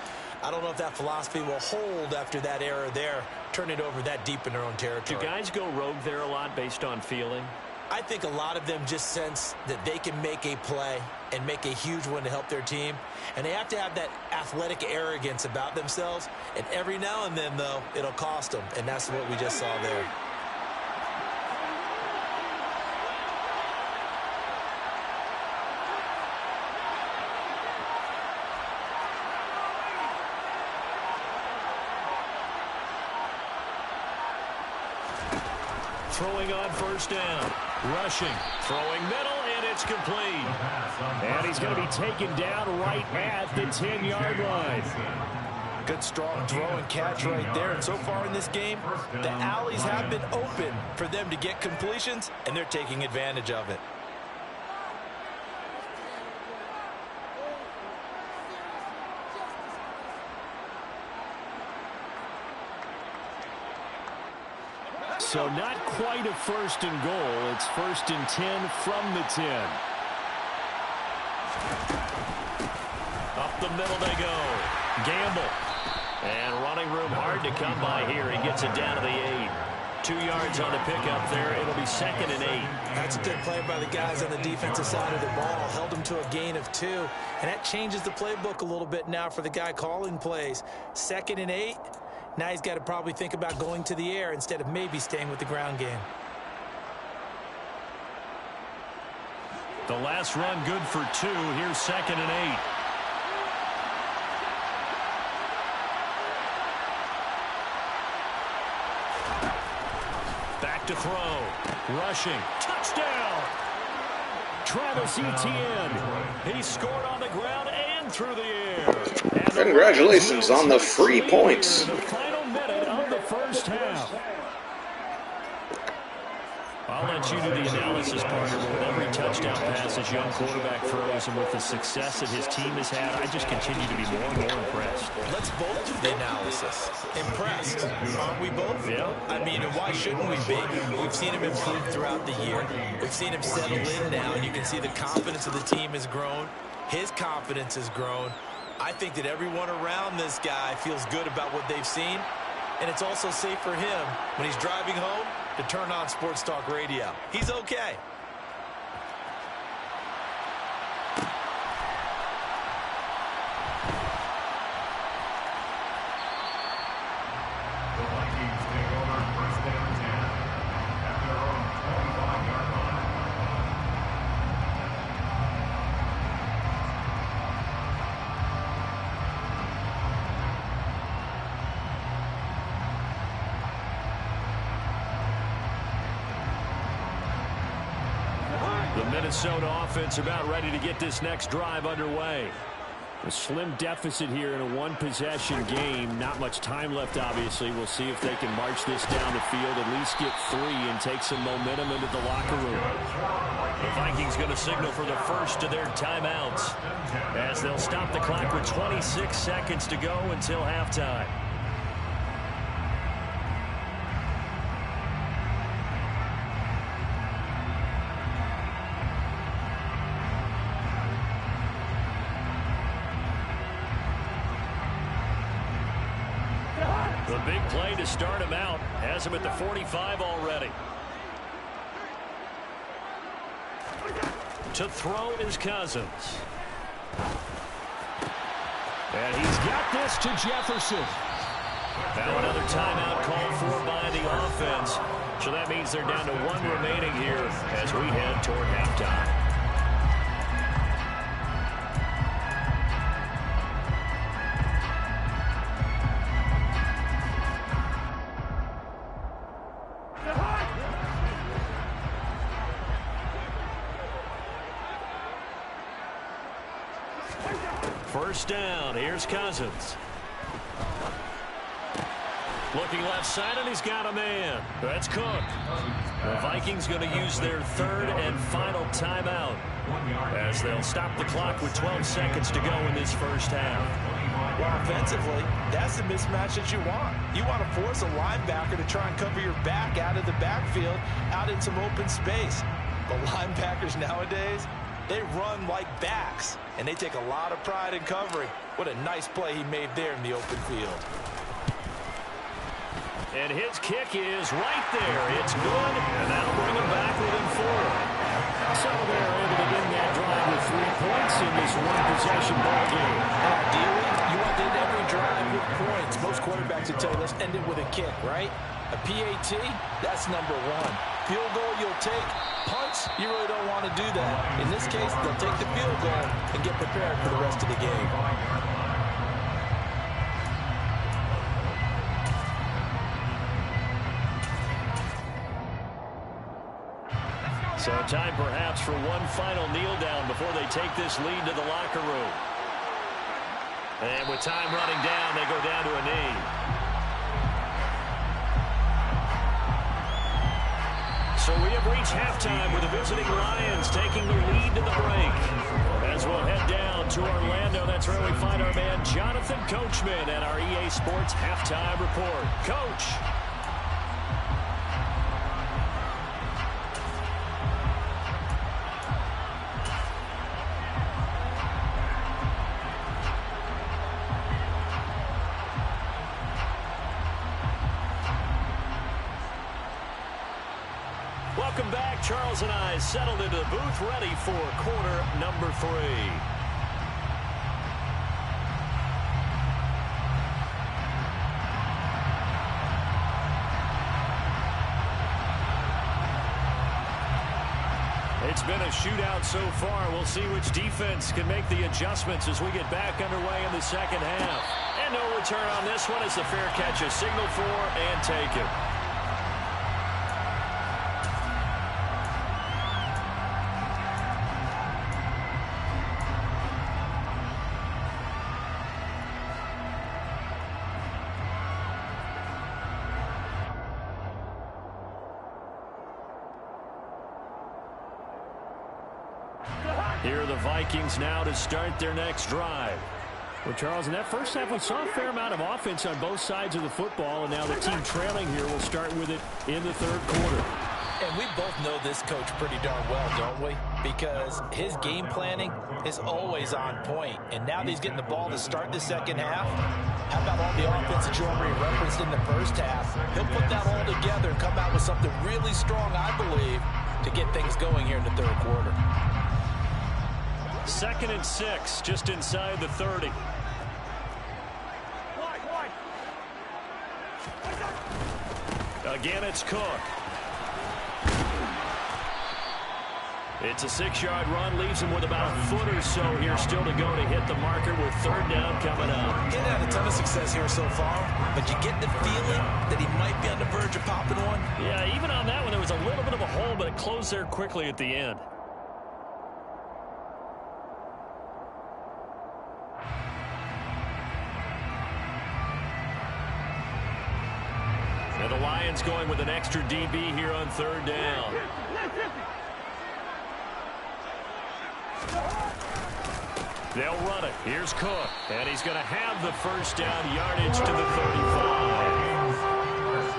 I don't know if that philosophy will hold after that error there, turn it over that deep in their own territory. Do guys go rogue there a lot based on feeling? I think a lot of them just sense that they can make a play and make a huge one to help their team. And they have to have that athletic arrogance about themselves. And every now and then, though, it'll cost them. And that's what we just saw there. Throwing on 1st down. Rushing. Throwing middle, and it's complete. And he's going to be taken down right at the 10-yard line. Good, strong throw and catch right there. And so far in this game, the alleys have been open for them to get completions, and they're taking advantage of it. So not quite a 1st and goal. It's 1st and 10 from the 10. Up the middle they go. Gamble. And running room hard to come by here. He gets it down to the 8. 2 yards on the pickup there. It'll be 2nd and 8. That's a good play by the guys on the defensive side of the ball. Held them to a gain of 2. And that changes the playbook a little bit now for the guy calling plays. 2nd and 8. Now he's got to probably think about going to the air instead of maybe staying with the ground game. The last run good for 2. Here's 2nd and 8. Back to throw. Rushing. Touchdown! Travis Etienne. He scored on the ground and through the air. Congratulations on the free points. The final minute of the first half. I'll let you do the analysis, partner. With every touchdown pass this young quarterback throws and with the success that his team has had, I just continue to be more and more impressed. Let's both do the analysis. Impressed, aren't we both? Yeah. I mean, and why shouldn't we be? We've seen him improve throughout the year. We've seen him settle in now, and you can see the confidence of the team has grown. His confidence has grown. I think that everyone around this guy feels good about what they've seen, and it's also safe for him when he's driving home to turn on Sports Talk Radio. He's okay. Minnesota offense about ready to get this next drive underway. A slim deficit here in a one-possession game. Not much time left, obviously. We'll see if they can march this down the field, at least get 3, and take some momentum into the locker room. The Vikings going to signal for the first of their timeouts as they'll stop the clock with 26 seconds to go until halftime. The big play to start him out has him at the 45 already. To throw is Cousins. And he's got this to Jefferson. Now another timeout called for by the offense. So that means they're down to 1 remaining here as we head toward halftime. First down, here's Cousins. Looking left side, and he's got a man. That's Cook. The Vikings going to use their 3rd and final timeout as they'll stop the clock with 12 seconds to go in this first half. Well, offensively, that's the mismatch that you want. You want to force a linebacker to try and cover your back out of the backfield, out in some open space. But linebackers nowadays, they run like backs, and they take a lot of pride in covering. What a nice play he made there in the open field. And his kick is right there. It's good, and that'll bring him back within 4. So they're able to get that drive with 3 points in this one-possession ball game. Ideally, you want to end every drive with points. Most quarterbacks would tell you, let's end it with a kick, right? A PAT, that's number 1. Field goal you'll take. Punts, you really don't want to do that. In this case, they'll take the field goal and get prepared for the rest of the game. So time perhaps for one final kneel down before they take this lead to the locker room. And with time running down, they go down to a knee. So we have reached halftime with the visiting Lions taking the lead to the break. As we'll head down to Orlando, that's where we find our man Jonathan Coachman at our EA Sports Halftime Report. Coach. Welcome back. Charles and I settled into the booth, ready for quarter number 3. It's been a shootout so far. We'll see which defense can make the adjustments as we get back underway in the second half. And no return on this one as the fair catch is signaled for and taken. Here are the Vikings now to start their next drive. Well, Charles, in that first half, we saw a fair amount of offense on both sides of the football, and now the team trailing here will start with it in the third quarter. And we both know this coach pretty darn well, don't we? Because his game planning is always on point. And now that he's getting the ball to start the second half, how about all the offense that you already referenced in the first half? He'll put that all together and come out with something really strong, I believe, to get things going here in the third quarter. 2nd and 6, just inside the 30. Again, it's Cook. It's a 6-yard run, leaves him with about a foot or so here still to go to hit the marker with 3rd down coming up. He had a ton of success here so far, but you get the feeling that he might be on the verge of popping one. Yeah, even on that one, there was a little bit of a hole, but it closed there quickly at the end. the Lions going with an extra DB here on third down. They'll run it. Here's Cook. And he's going to have the first down, yardage to the 35.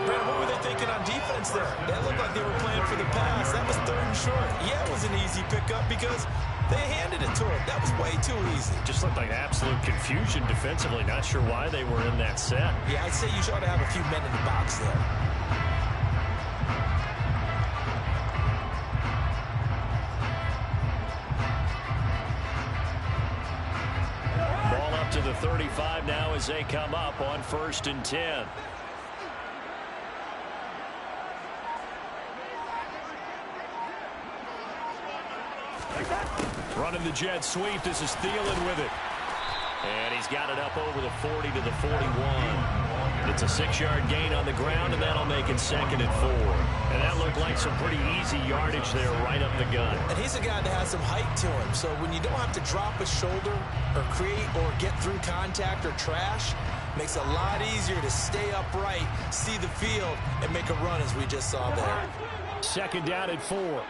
Brandon, what were they thinking on defense there? It looked like they were playing for the pass. That was third and short. Yeah, it was an easy pickup because they handed it to him. That was way too easy. Just looked like absolute confusion defensively. Not sure why they were in that set. Yeah, I'd say you ought to have a few men in the box there. Ball up to the 35 now as they come up on 1st and 10. Running the jet sweep. This is Thielen with it. And he's got it up over the 40 to the 41. It's a 6-yard gain on the ground, and that'll make it 2nd and 4. And that looked like some pretty easy yardage there right up the gut. And he's a guy that has some height to him. So when you don't have to drop a shoulder or create or get through contact or trash, makes it a lot easier to stay upright, see the field, and make a run as we just saw there. 2nd down at 4.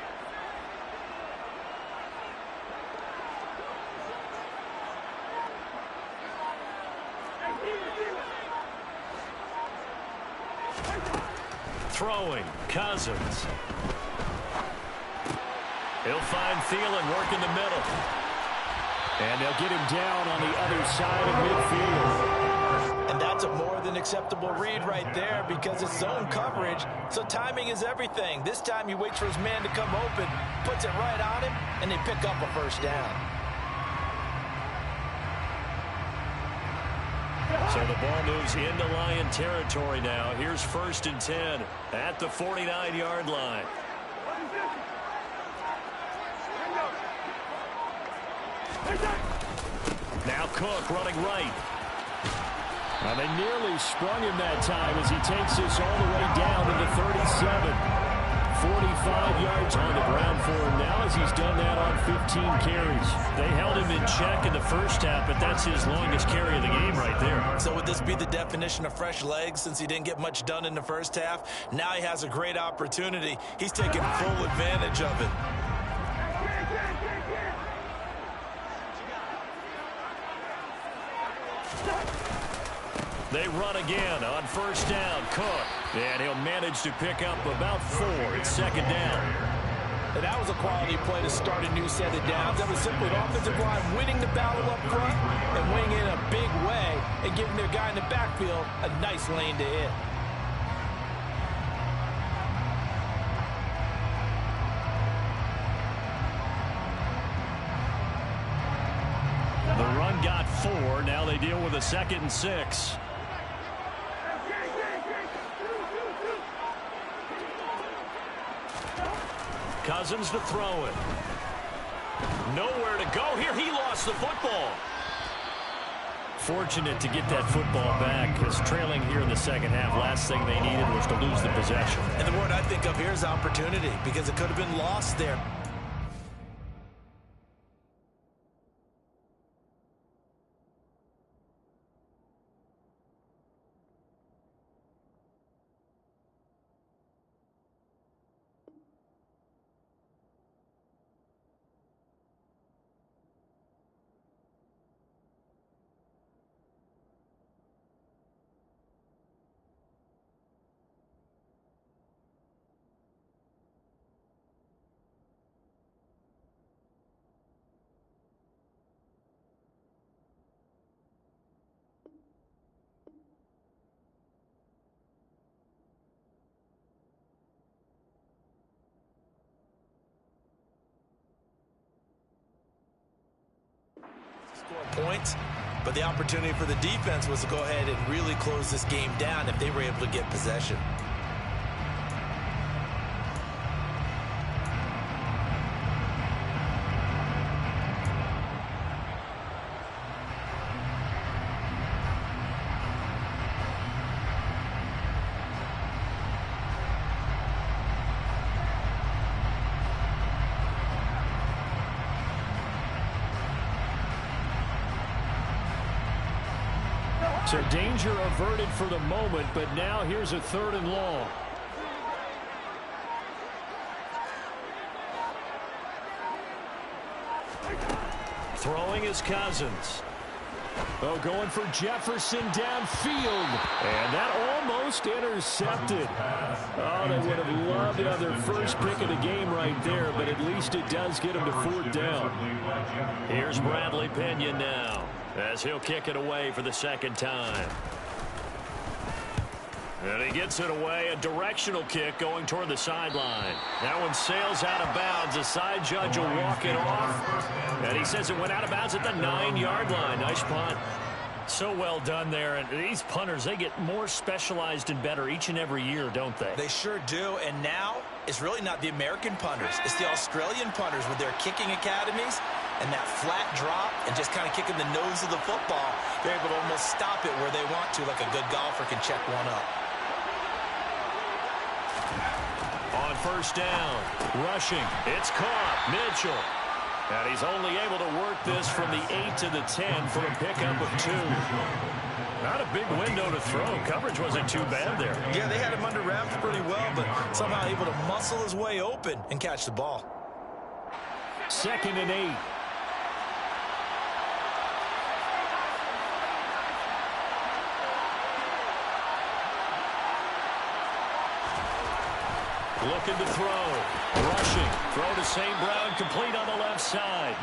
Throwing, Cousins. He'll find Thielen working the middle. And they'll get him down on the other side of midfield. And that's a more than acceptable read right there because it's zone coverage, so timing is everything. This time he waits for his man to come open, puts it right on him, and they pick up a first down. So the ball moves into Lion territory now. Here's 1st and 10 at the 49-yard line. Now Cook running right. Now they nearly sprung him that time as he takes this all the way down to the 37. 45 yards on the ground for him now as he's done that on 15 carries. They held him in check in the first half, but that's his longest carry of the game right there. So would this be the definition of fresh legs since he didn't get much done in the first half? Now he has a great opportunity. He's taking full advantage of it. They run again on 1st down. Cook. And he'll manage to pick up about 4. It's 2nd down. And that was a quality play to start a new set of downs. That was simply an offensive line winning the battle up front and winning in a big way and giving their guy in the backfield a nice lane to hit. The run got 4. Now they deal with a 2nd and 6. Cousins to throw it. Nowhere to go here. He lost the football. Fortunate to get that football back because trailing here in the second half, last thing they needed was to lose the possession. And the word I think of here is opportunity because it could have been lost there. Points, but the opportunity for the defense was to go ahead and really close this game down if they were able to get possession. So danger averted for the moment, but now here's a 3rd and long. Throwing is Cousins. Oh, going for Jefferson downfield. And that almost intercepted. Oh, they would have loved it on their first pick of the game right there, but at least it does get them to 4th down. Here's Bradley Pinion now, as he'll kick it away for the 2nd time. And he gets it away, a directional kick going toward the sideline. That one sails out of bounds. The side judge will walk it off. And he says it went out of bounds at the 9-yard line. Nice punt. So well done there. And these punters, they get more specialized and better each and every year, don't they? They sure do. And now it's really not the American punters. It's the Australian punters with their kicking academies and that flat drop and just kind of kicking the nose of the football. They're able to almost stop it where they want to, like a good golfer can check one up. On 1st down, rushing, it's caught, Mitchell. And he's only able to work this from the 8 to the 10 for a pickup of 2. Not a big window to throw. Coverage wasn't too bad there. Yeah, they had him under wraps pretty well, but somehow able to muscle his way open and catch the ball. 2nd and 8. Looking to throw. Rushing. Throw to St. Brown. Complete on the left side.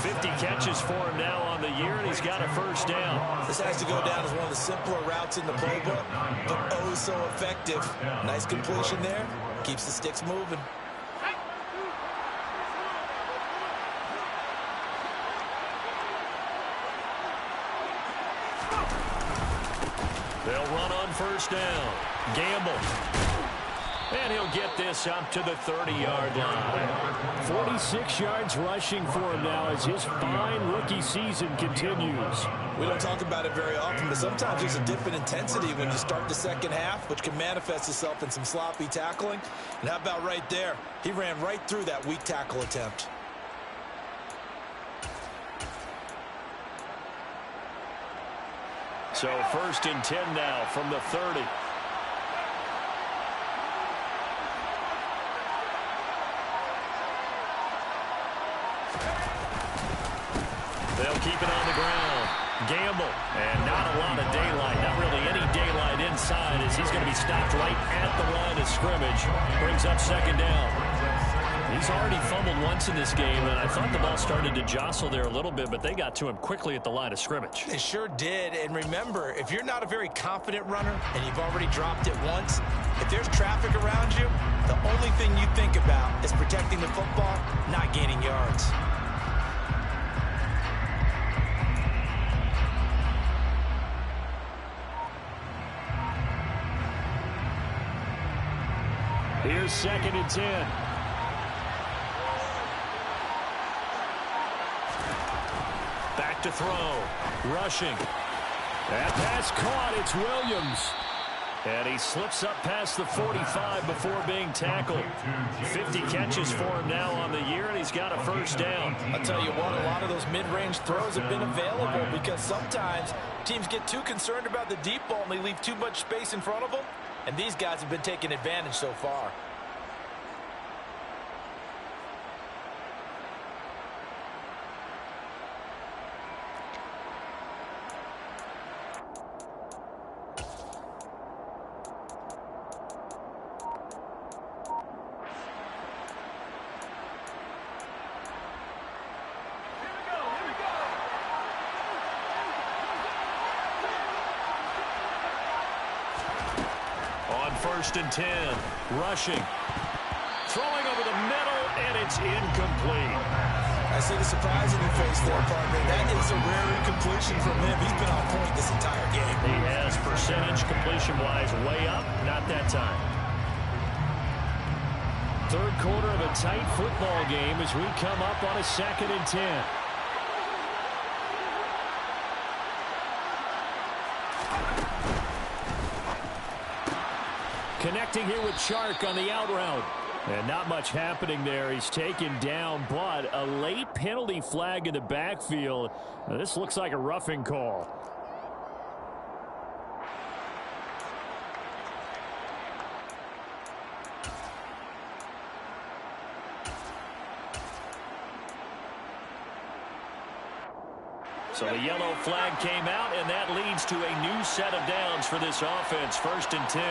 50 catches for him now on the year, and he's got a 1st down. This has to go down as one of the simpler routes in the playbook, but oh so effective. Nice completion there. Keeps the sticks moving. They'll run on 1st down. Gamble. And he'll get this up to the 30-yard line. 46 yards rushing for him now as his fine rookie season continues. We don't talk about it very often, but sometimes there's a dip in intensity when you start the 2nd half, which can manifest itself in some sloppy tackling. And how about right there? He ran right through that weak tackle attempt. So 1st and 10 now from the 30. They'll keep it on the ground. Gamble. And not a lot of daylight. Not really any daylight inside as he's going to be stopped right at the line of scrimmage. Brings up 2nd down. He's already fumbled once in this game, and I thought the ball started to jostle there a little bit, but they got to him quickly at the line of scrimmage. They sure did. And remember, if you're not a very confident runner and you've already dropped it once, if there's traffic around you, the only thing you think about is protecting the football, not gaining yards. Here's 2nd and 10. Back to throw. Rushing. That pass caught. It's Williams. And he slips up past the 45 before being tackled. 50 catches for him now on the year, and he's got a 1st down. I'll tell you what, a lot of those mid-range throws have been available because sometimes teams get too concerned about the deep ball and they leave too much space in front of them. And these guys have been taking advantage so far. On 1st and 10, rushing, throwing over the middle, and it's incomplete. I see the surprise in your face there, partner. That is a rare incompletion from him. He's been on point this entire game. He has percentage completion-wise way up, not that time. 3rd quarter of a tight football game as we come up on a 2nd and 10. Connecting here with Chark on the out route. And not much happening there. He's taken down, but a late penalty flag in the backfield. Now, this looks like a roughing call. So the yellow flag came out, and that leads to a new set of downs for this offense. 1st and 10.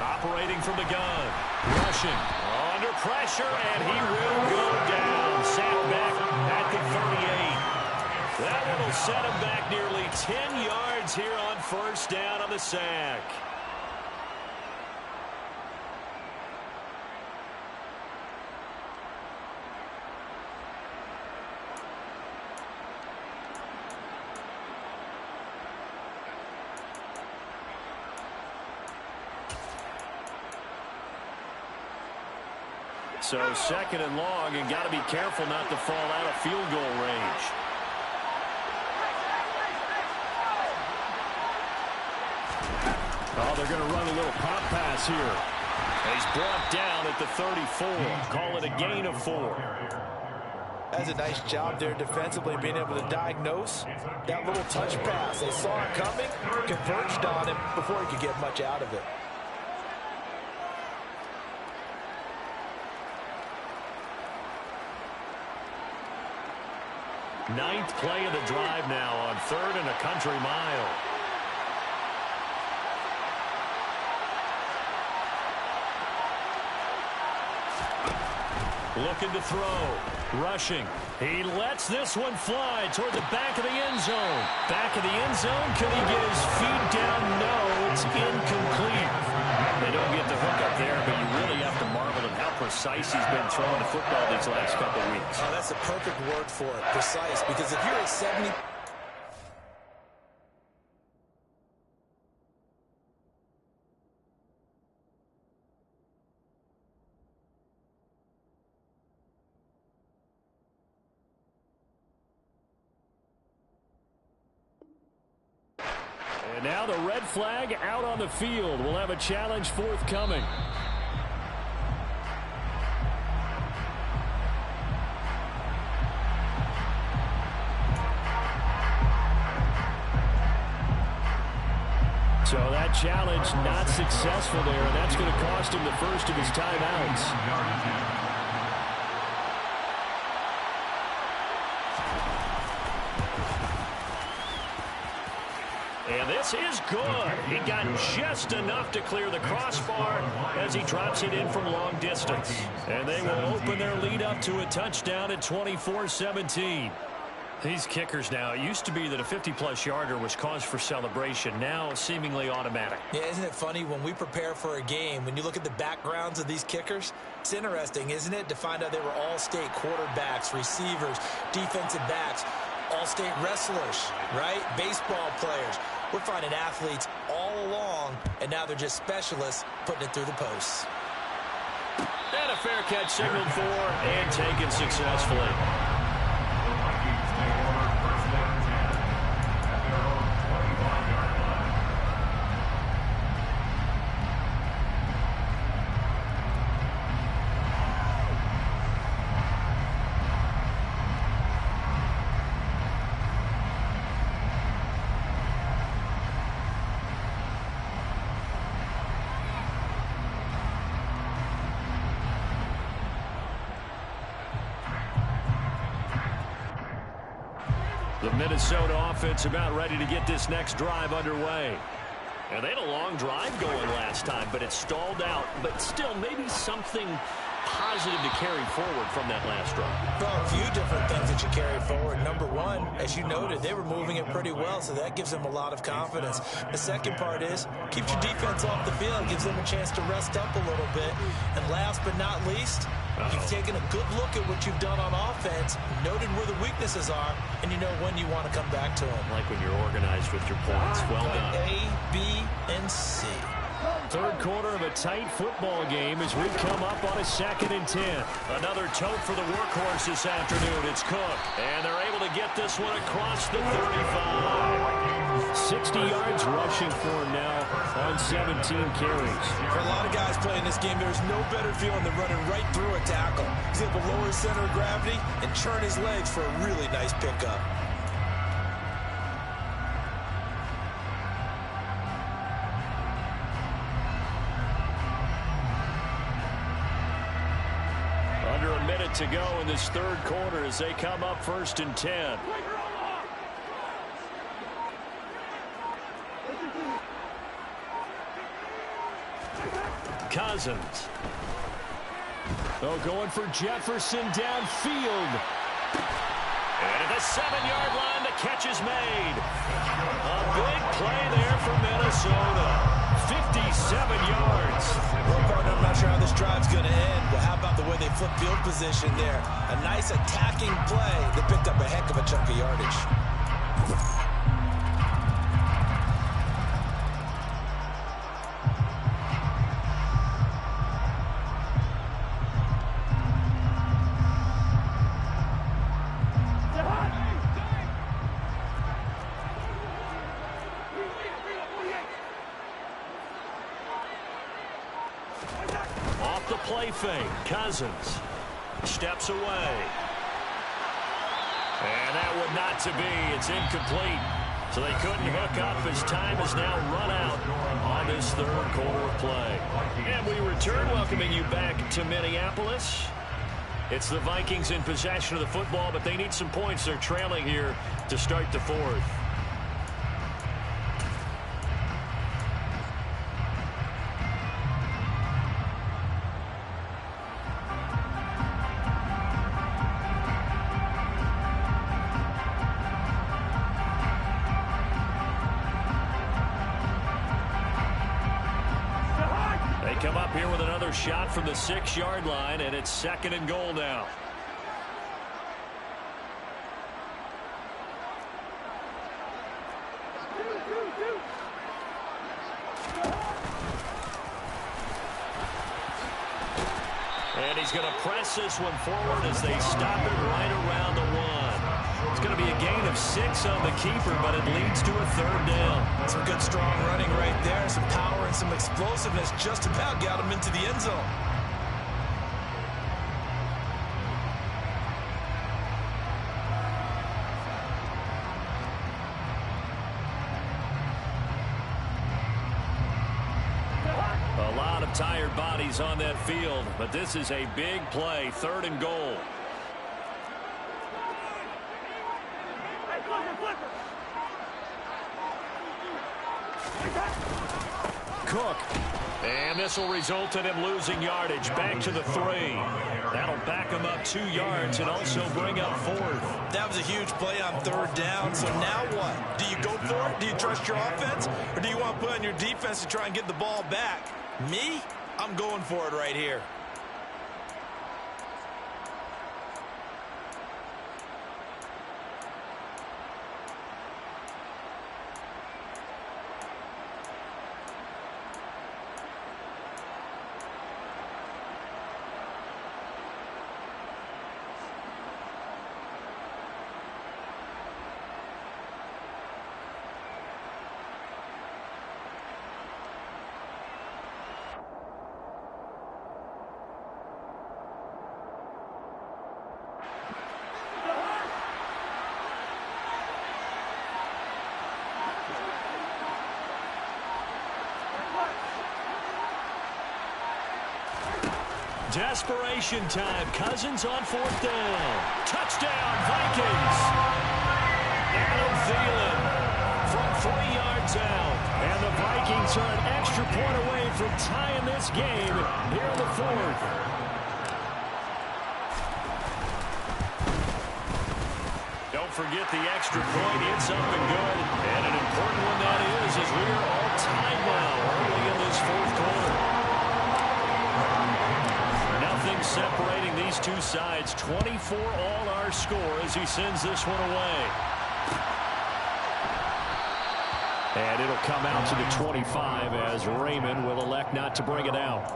Operating from the gun. Rushing. Under pressure, and he will go down. Sacked back at the 38. That one will set him back nearly 10 yards here on 1st down on the sack. So 2nd and long, and got to be careful not to fall out of field goal range. Oh, they're going to run a little pop pass here. He's brought down at the 34. Call it a gain of 4. That's a nice job there defensively, being able to diagnose that little touch pass. They saw it coming, converged on him before he could get much out of it. 9th play of the drive now on 3rd and a country mile. Looking to throw. Rushing. He lets this one fly toward the back of the end zone. Back of the end zone. Can he get his feet down? No, it's incomplete. They don't get the hook up there, but you really have to marvel at how precise he's been throwing the football these last couple of weeks. Oh, that's the perfect word for it, precise, because if you're at 70... And now the red flag out on the field. We'll have a challenge forthcoming. So that challenge not successful there, and that's going to cost him the first of his timeouts. And this is good. He got just enough to clear the crossbar as he drops it in from long distance. And they will open their lead up to a touchdown at 24-17. These kickers now, it used to be that a 50-plus yarder was cause for celebration. Now seemingly automatic. Yeah, isn't it funny when we prepare for a game, when you look at the backgrounds of these kickers, it's interesting, isn't it, to find out they were all-state quarterbacks, receivers, defensive backs, all-state wrestlers, right? Baseball players. We're finding athletes all along, and now they're just specialists putting it through the posts. And a fair catch signaled for and taken successfully. The Minnesota offense about ready to get this next drive underway. And they had a long drive going last time, but it stalled out. But still, maybe something positive to carry forward from that last drive. Well, a few different things that you carry forward. Number one, as you noted, they were moving it pretty well, so that gives them a lot of confidence. The second part is, keeps your defense off the field, gives them a chance to rest up a little bit. And last but not least, you've taken a good look at what you've done on offense, noted where the weaknesses are, and you know when you want to come back to them. Like when you're organized with your points. Well done. A, B, and C. Third quarter of a tight football game as we come up on a 2nd and 10. Another tote for the workhorse this afternoon. It's Cook. And they're able to get this one across the 35. 60 yards rushing for him now on 17 carries. For a lot of guys playing this game, there's no better feeling than running right through a tackle. He's able to lower his center of gravity and churn his legs for a really nice pickup. minute to go in this third quarter as they come up 1st and 10. Cousins. Oh, going for Jefferson downfield. And at the 7-yard line, the catch is made. A big play there for Minnesota. 57 yards. Well, partner, I'm not sure how this drive's going to end, but how about the way they flip field position there? A nice attacking play that picked up a heck of a chunk of yardage. Off the play fake, Cousins steps away. And that would not to be. It's incomplete. So they couldn't hook up as time has now run out on this third quarter of play. And we return, welcoming you back to Minneapolis. It's the Vikings in possession of the football, but they need some points. They're trailing here to start the fourth. Come up here with another shot from the 6-yard line, and it's 2nd and goal now. And he's going to press this one forward as they stop it right around the 1. It's going to be a gain of 6 on the keeper, but it leads to a 3rd down. Some good, strong running right there. Some power and some explosiveness just about got him into the end zone. A lot of tired bodies on that field, but this is a big play, 3rd and goal. Cook. And this will result in him losing yardage. Back to the 3. That'll back him up 2 yards and also bring up 4th. That was a huge play on 3rd down. So now what? Do you go for it? Do you trust your offense? Or do you want to put on your defense to try and get the ball back? Me? I'm going for it right here. Desperation time. Cousins on 4th down. Touchdown, Vikings. Adam Thielen from 3 yards out. And the Vikings are an extra point away from tying this game here in the 4th. Don't forget the extra point. It's up and good. And an important one that is, as we are all tied now early in this 4th quarter. Nothing separating these two sides. 24 all our score as he sends this one away. And it'll come out to the 25 as Raymond will elect not to bring it out.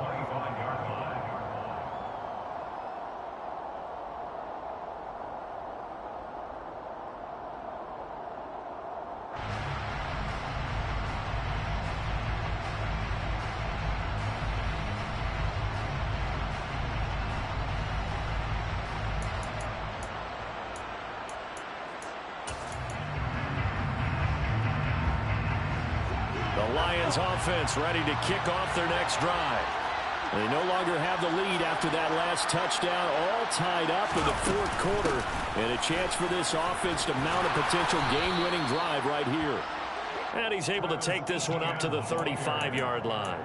The Lions offense ready to kick off their next drive. They no longer have the lead after that last touchdown, all tied up in the fourth quarter, and a chance for this offense to mount a potential game-winning drive right here. And he's able to take this one up to the 35-yard line.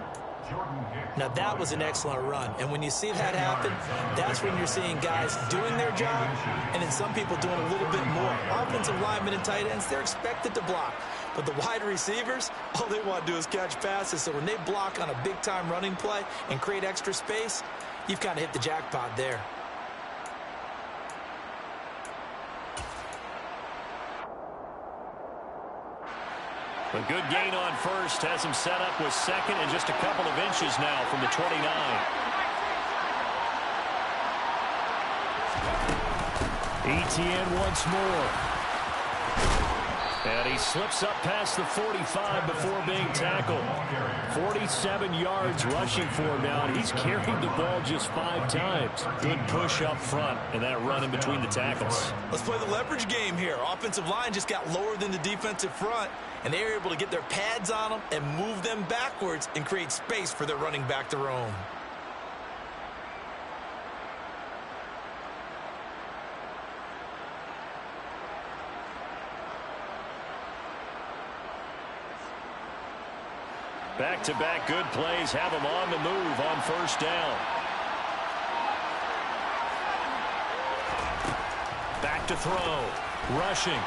Now, that was an excellent run, and when you see that happen, that's when you're seeing guys doing their job, and then some people doing a little bit more. Offensive linemen and tight ends, they're expected to block, but the wide receivers, all they want to do is catch passes, so when they block on a big-time running play and create extra space, you've kind of hit the jackpot there. A good gain on first has him set up with second and just a couple of inches now from the 29. Etienne once more. And he slips up past the 45 before being tackled. 47 yards rushing for him now, and he's carried the ball just 5 times. Good push up front, and that run in between the tackles. Let's play the leverage game here. Offensive line just got lower than the defensive front, and they were able to get their pads on them and move them backwards and create space for their running back to roam. Back-to-back good plays have him on the move on first down. Back to throw. Rushing.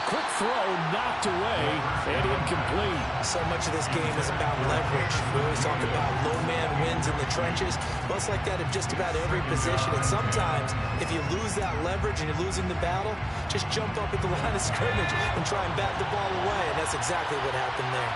Quick throw knocked away and incomplete. So much of this game is about leverage. We always talk about low man wins in the trenches. Well, it's like that in just about every position. And sometimes, if you lose that leverage and you're losing the battle, just jump up at the line of scrimmage and try and bat the ball away. And that's exactly what happened there.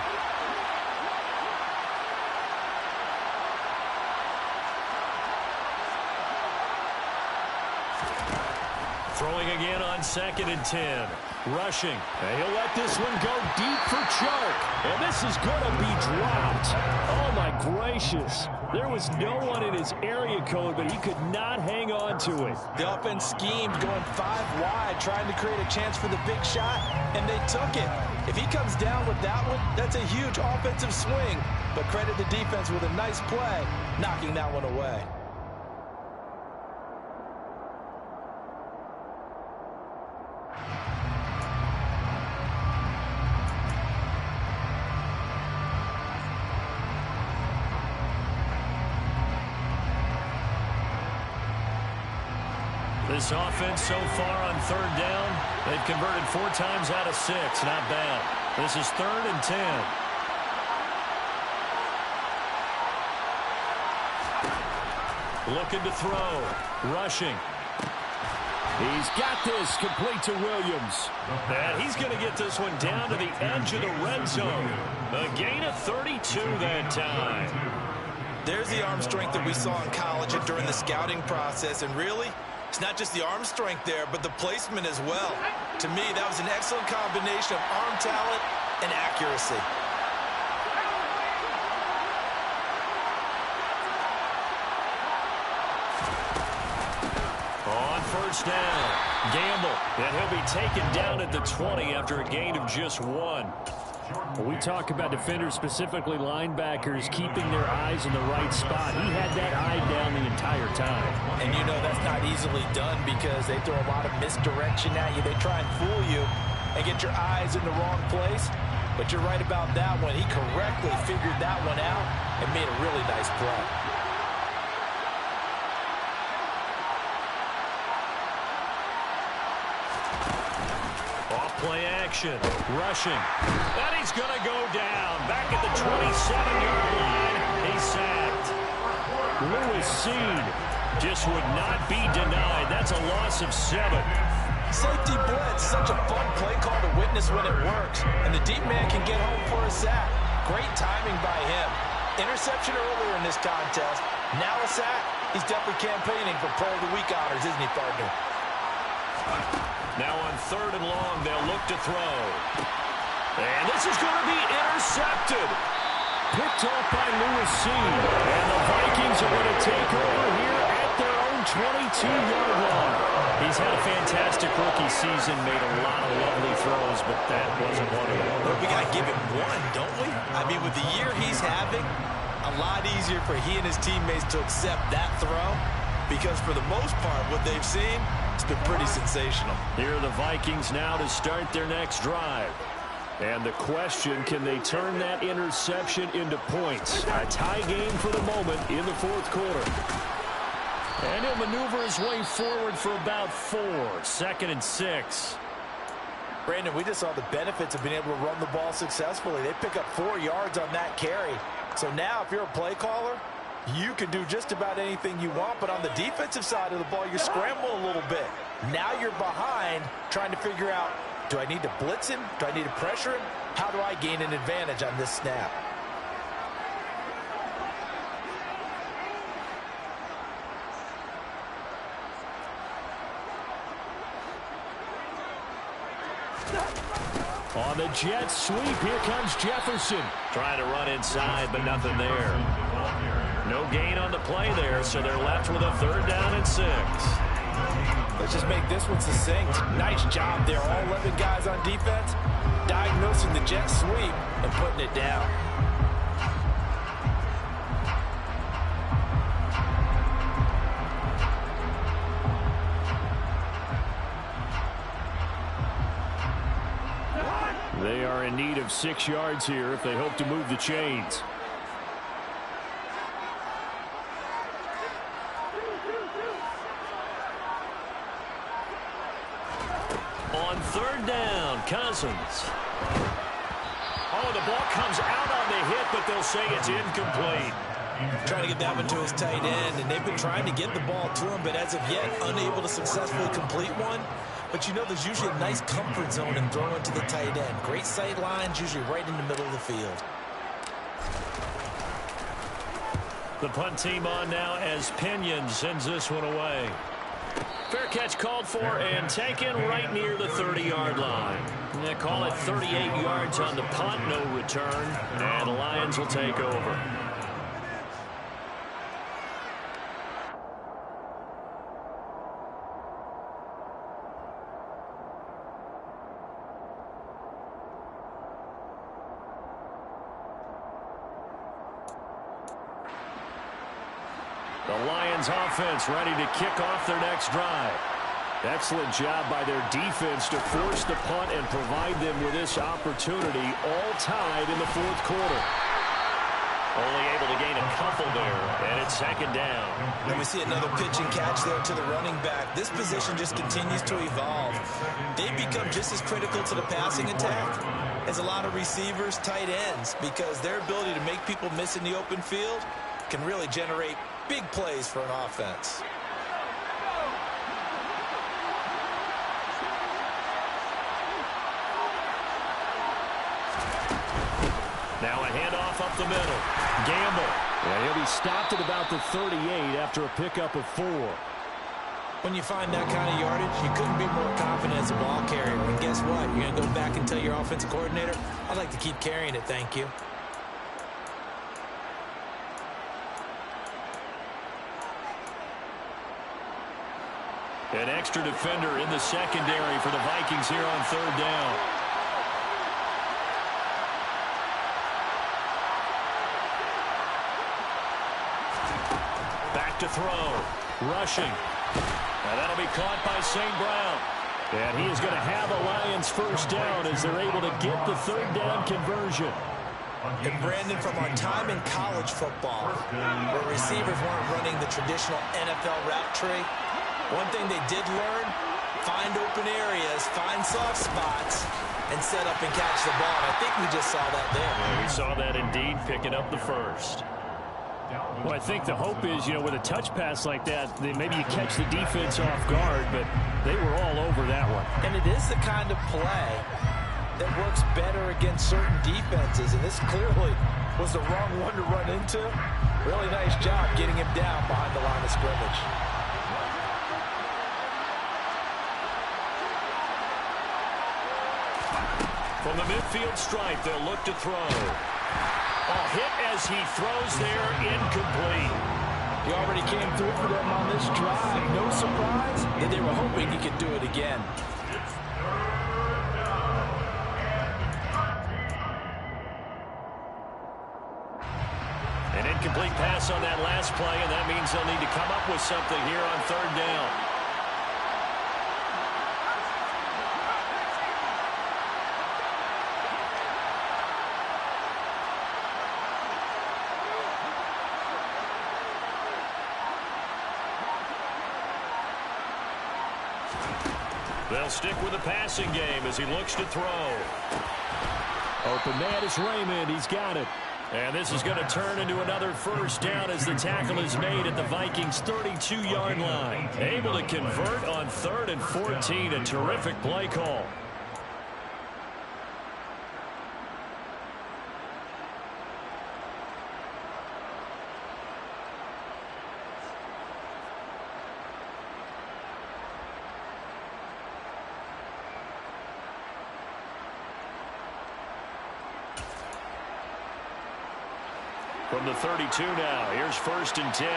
Throwing again on 2nd and 10. Rushing. And he'll let this one go deep for Chark. And this is going to be dropped. Oh, my gracious. There was no one in his area code, but he could not hang on to it. The offense schemed going 5 wide, trying to create a chance for the big shot, and they took it. If he comes down with that one, that's a huge offensive swing. But credit the defense with a nice play, knocking that one away. This offense so far on 3rd down, they've converted 4 times out of 6. Not bad. This is 3rd and 10. Looking to throw. Rushing. He's got this complete to Williams. And he's going to get this one down to the edge of the red zone. A gain of 32 that time. There's the arm strength that we saw in college and during the scouting process. And really, it's not just the arm strength there, but the placement as well. To me, that was an excellent combination of arm talent and accuracy. On first down, Gamble, and he'll be taken down at the 20 after a gain of just 1. We talk about defenders, specifically linebackers, keeping their eyes in the right spot. He had that eye down the entire time. And you know that's not easily done because they throw a lot of misdirection at you. They try and fool you and get your eyes in the wrong place. But you're right about that one. He correctly figured that one out and made a really nice play. Play action, rushing, and he's going to go down. Back at the 27-yard line, he's sacked. Lewis Seed just would not be denied. That's a loss of 7. Safety blitz, such a fun play call to witness when it works. And the deep man can get home for a sack. Great timing by him. Interception earlier in this contest. Now a sack. He's definitely campaigning for Player of the Week honors, isn't he, partner? Now on 3rd and long, they'll look to throw. And this is going to be intercepted. Picked off by Lewis Seed. And the Vikings are going to take over here at their own 22-yard line. He's had a fantastic rookie season, made a lot of lovely throws, but that wasn't one of them. But we got to give him one, don't we? I mean, with the year he's having, a a lot easier for he and his teammates to accept that throw because for the most part, what they've seen, it's been pretty sensational. Here are the Vikings now to start their next drive. And the question, can they turn that interception into points? A tie game for the moment in the fourth quarter. And he'll maneuver his way forward for about 4. 2nd and 6. Brandon, we just saw the benefits of being able to run the ball successfully. They pick up 4 yards on that carry. So now if you're a play caller, you can do just about anything you want. But on the defensive side of the ball, you're scrambling a little bit. Now you're behind trying to figure out, do I need to blitz him? Do I need to pressure him? How do I gain an advantage on this snap? On the jet sweep, here comes Jefferson. Trying to run inside, but nothing there. No gain on the play there, so they're left with a 3rd down and 6. Let's just make this one succinct. Nice job there. All 11 guys on defense diagnosing the jet sweep and putting it down. They are in need of 6 yards here if they hope to move the chains. On 3rd down, Cousins. Oh, the ball comes out on the hit, but they'll say it's incomplete. Trying to get that one to his tight end, and they've been trying to get the ball to him, but as of yet, unable to successfully complete one. But you know there's usually a nice comfort zone in throwing to the tight end. Great sight lines, usually right in the middle of the field. The punt team on now as Pinion sends this one away. Fair catch called for and taken right near the 30-yard line. They call it 38 yards on the punt, no return, and the Lions will take over. The Lions offense ready to kick off their next drive. Excellent job by their defense to force the punt and provide them with this opportunity, all tied in the fourth quarter. Only able to gain a couple there, and it's 2nd down. And we see another pitch and catch there to the running back. This position just continues to evolve. They become just as critical to the passing attack as a lot of receivers, tight ends, because their ability to make people miss in the open field can really generate big plays for an offense. Now a handoff up the middle. Gamble. Yeah, he'll be stopped at about the 38 after a pickup of 4. When you find that kind of yardage, you couldn't be more confident as a ball carrier. And guess what? You're going to go back and tell your offensive coordinator, I'd like to keep carrying it, thank you. An extra defender in the secondary for the Vikings here on 3rd down. Back to throw. Rushing. Now that'll be caught by St. Brown. And he is going to have a Lions 1st down as they're able to get the 3rd down conversion. And Brandon, from our time in college football, where receivers weren't running the traditional NFL route tree, one thing they did learn, find open areas, find soft spots, and set up and catch the ball. And I think we just saw that there. Yeah, we saw that indeed, picking up the 1st. Well, I think the hope is, with a touch pass like that, maybe you catch the defense off guard, but they were all over that one. And it is the kind of play that works better against certain defenses, and this clearly was the wrong one to run into. Really nice job getting him down behind the line of scrimmage. From the midfield stripe, they'll look to throw. A hit as he throws there, incomplete. He already came through for them on this drive. No surprise that they were hoping he could do it again. An pass on that last play, and that means they'll need to come up with something here on third down. They'll stick with the passing game as he looks to throw. Open man is Raymond. He's got it. And this is going to turn into another first down as the tackle is made at the Vikings' 32-yard line. Able to convert on 3rd and 14. A terrific play call. From the 32 now, here's 1st and 10.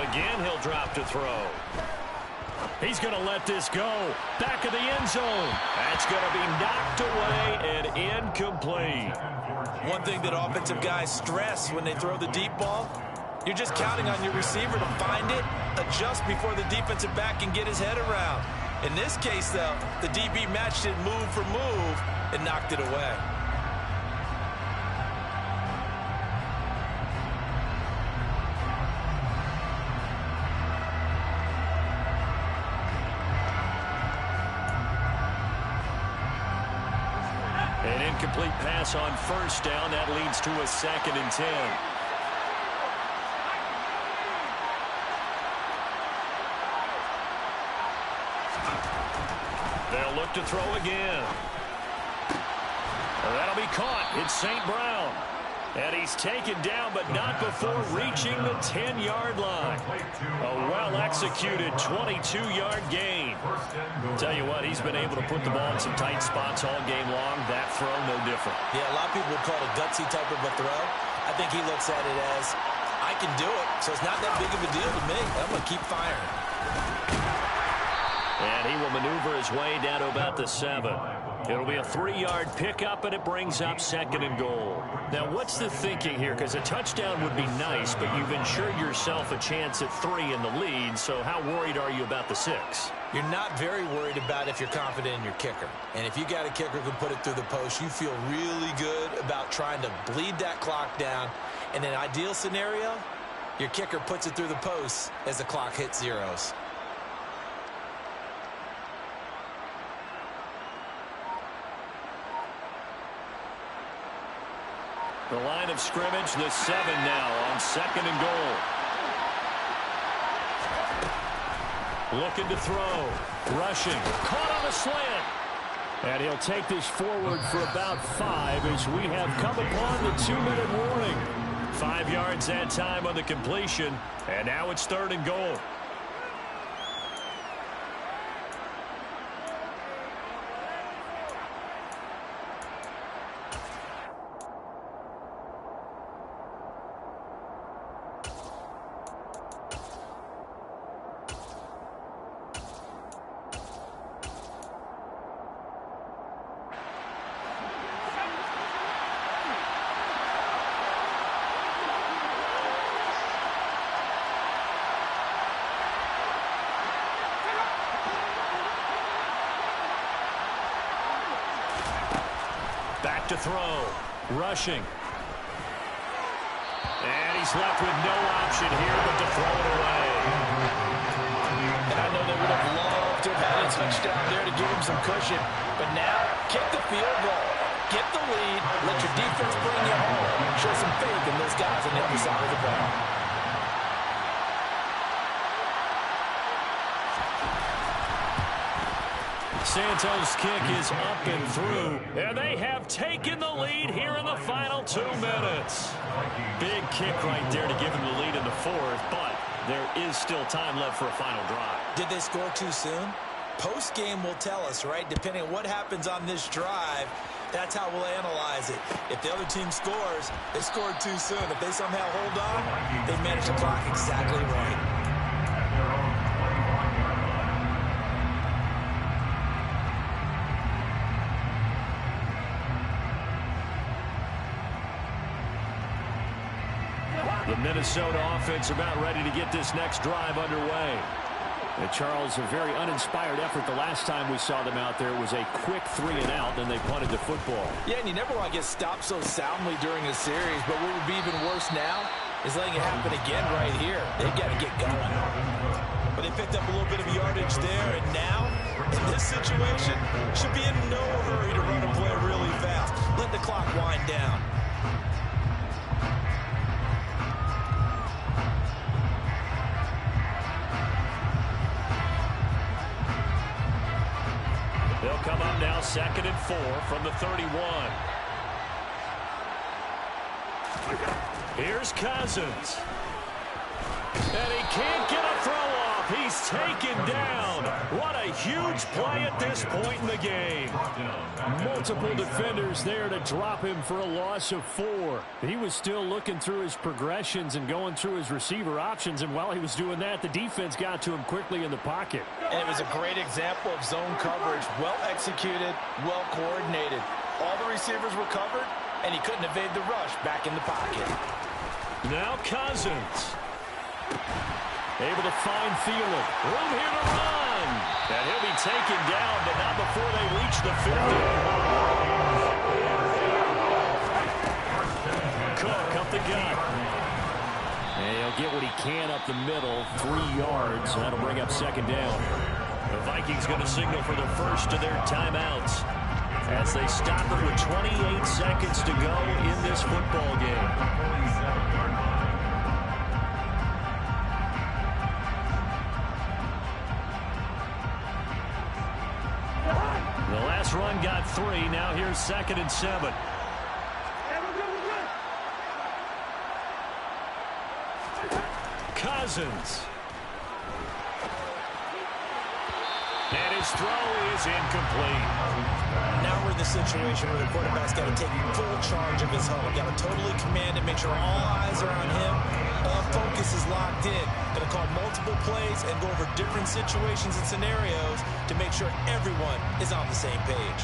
Again, he'll drop to throw. He's going to let this go. Back of the end zone. That's going to be knocked away and incomplete. One thing that offensive guys stress when they throw the deep ball, you're just counting on your receiver to find it, adjust before the defensive back can get his head around. In this case, though, the DB matched it move for move and knocked it away. An incomplete pass on 1st down. That leads to a 2nd and 10. They'll look to throw again. That'll be caught. It's St. Brown. And he's taken down, but not before reaching the 10-yard line. A well-executed 22-yard gain. Tell you what, he's been able to put the ball in some tight spots all game long. That throw, no different. Yeah, a lot of people would call it a gutsy type of a throw. I think he looks at it as, I can do it, so it's not that big of a deal to me. I'm going to keep firing. And he will maneuver his way down to about the 7. It'll be a 3-yard pickup, and it brings up 2nd and goal. Now, what's the thinking here? Because a touchdown would be nice, but you've ensured yourself a chance at 3 in the lead, so how worried are you about the 6? You're not very worried about if you're confident in your kicker. And if you got a kicker who can put it through the post, you feel really good about trying to bleed that clock down. In an ideal scenario, your kicker puts it through the post as the clock hits zeros. The line of scrimmage, the 7 now on 2nd and goal. Looking to throw. Rushing. Caught on a slant. And he'll take this forward for about 5 as we have come upon the 2-minute warning. 5 yards that time on the completion. And now it's 3rd and goal. Back to throw. Rushing. And he's left with no option here but to throw it away. And I know they would have loved to have had a touchdown there to give him some cushion. But now, kick the field goal. Get the lead. Let your defense bring you home. Show some faith in those guys on the other side of the ball. Santos' kick is up and through, and they have taken the lead here in the final 2 minutes. Big kick right there to give them the lead in the 4th, but there is still time left for a final drive. Did they score too soon? Post-game will tell us, right? Depending on what happens on this drive, that's how we'll analyze it. If the other team scores, they scored too soon. If they somehow hold on, they managed the clock exactly right. The Minnesota offense about ready to get this next drive underway. And Charles, a very uninspired effort the last time we saw them out there. It was a quick 3-and-out, and they punted the football. Yeah, and you never want to get stopped so soundly during a series, but what would be even worse now is letting it happen again right here. They've got to get going. But they picked up a little bit of yardage there, and now, in this situation, should be in no hurry to run and play really fast. Let the clock wind down. They'll come up now 2nd and 4 from the 31. Here's Cousins. And he can't get a throw off. He's taken down. What a huge play at this point in the game. Multiple defenders there to drop him for a loss of 4. He was still looking through his progressions and going through his receiver options, and while he was doing that, the defense got to him quickly in the pocket. And it was a great example of zone coverage. Well executed, well coordinated. All the receivers were covered, and he couldn't evade the rush back in the pocket. Now Cousins. Able to find Thielen. Room here to run. And he'll be taken down, but not before they reach the 50. Cook up the gut. And he'll get what he can up the middle. 3 yards. That'll bring up 2nd down. The Vikings going to signal for the first of their timeouts as they stop it with 28 seconds to go in this football game. The last run got 3. Now here's 2nd and 7. Cousins. And his throw is incomplete. Now we're in the situation where the quarterback's got to take full charge of his huddle. Got to totally command it, make sure all eyes are on him. Focus is locked in. Going to call multiple plays and go over different situations and scenarios to make sure everyone is on the same page.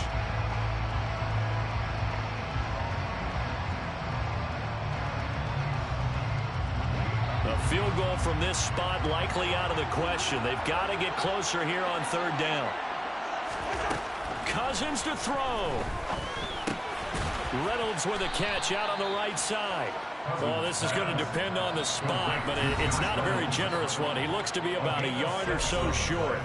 A field goal from this spot likely out of the question. They've got to get closer here on 3rd down. Cousins to throw. Reynolds with a catch out on the right side. Well, this is going to depend on the spot, but it's not a very generous one. He looks to be about a yard or so short.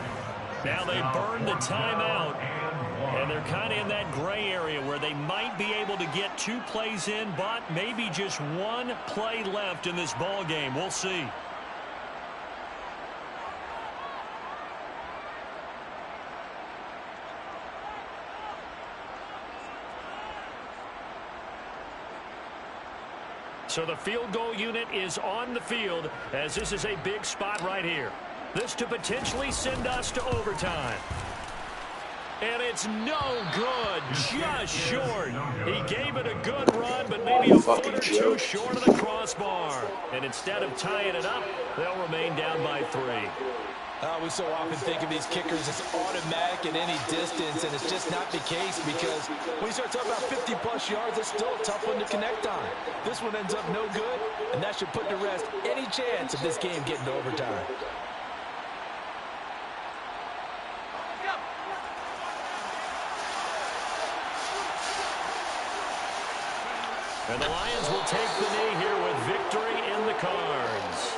Now they burn the timeout, and they're kind of in that gray area where they might be able to get 2 plays in, but maybe just 1 play left in this ball game. We'll see. So the field goal unit is on the field as this is a big spot right here. This to potentially send us to overtime. And it's no good, just short. He gave it a good run, but maybe a foot or 2 short of the crossbar. And instead of tying it up, they'll remain down by 3. We so often think of these kickers as automatic at any distance, and it's just not the case because when you start talking about 50-plus yards, it's still a tough one to connect on. This one ends up no good, and that should put to rest any chance of this game getting to overtime. And the Lions will take the knee here with victory in the cards.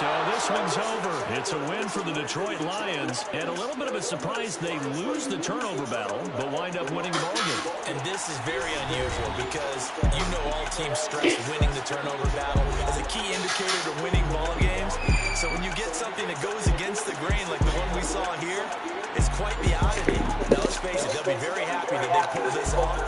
So this one's over. It's a win for the Detroit Lions, and a little bit of a surprise they lose the turnover battle, but wind up winning the ballgame. And this is very unusual because you know all teams stress winning the turnover battle as a key indicator to winning ball games. So when you get something that goes against the grain like the one we saw here, it's quite the oddity. Now let's face it, they'll be very happy that they pulled this off.